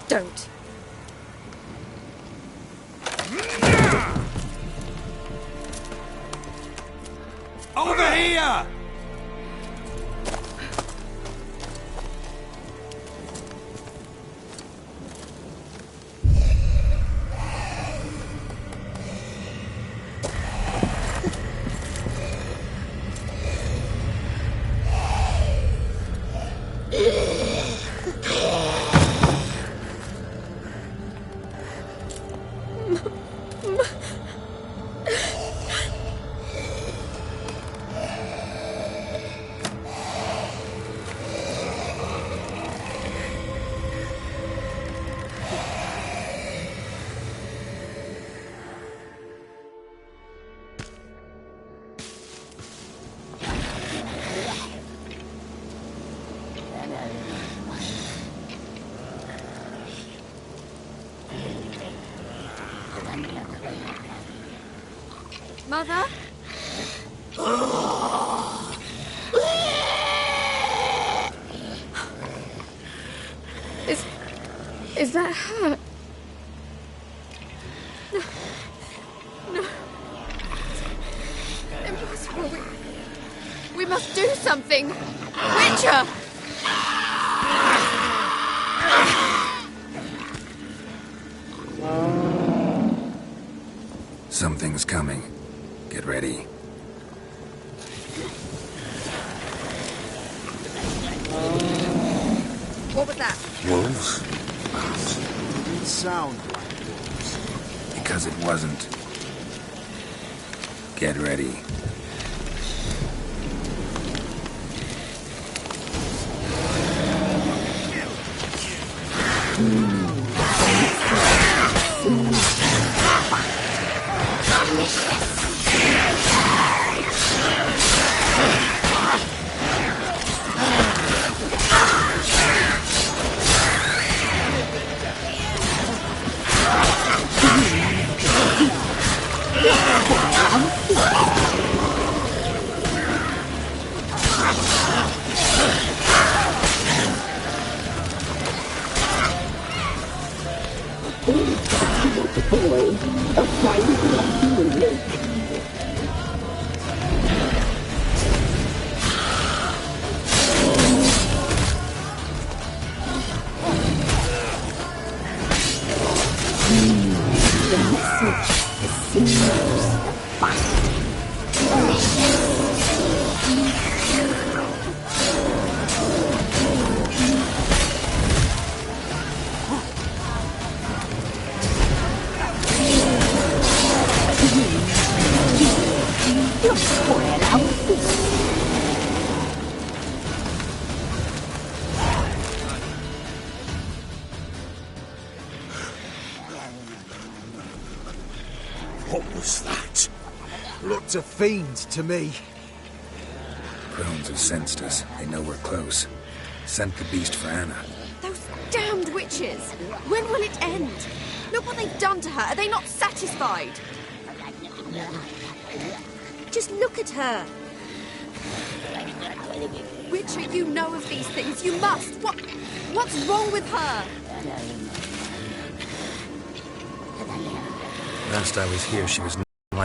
Don't. Over here! Mother? Is that her? No. No. Impossible. We must do something. Witcher! Something's coming. Get ready. What was that? Wolves? It didn't sound like wolves. Because it wasn't. Get ready. What was that? Looked a fiend to me. Crones have sensed us. They know we're close. Sent the beast for Anna. Those witches. When will it end? Look what they've done to her. Are they not satisfied? Just look at her. Witcher, you know of these things. You must. What's wrong with her? Last I was here, she was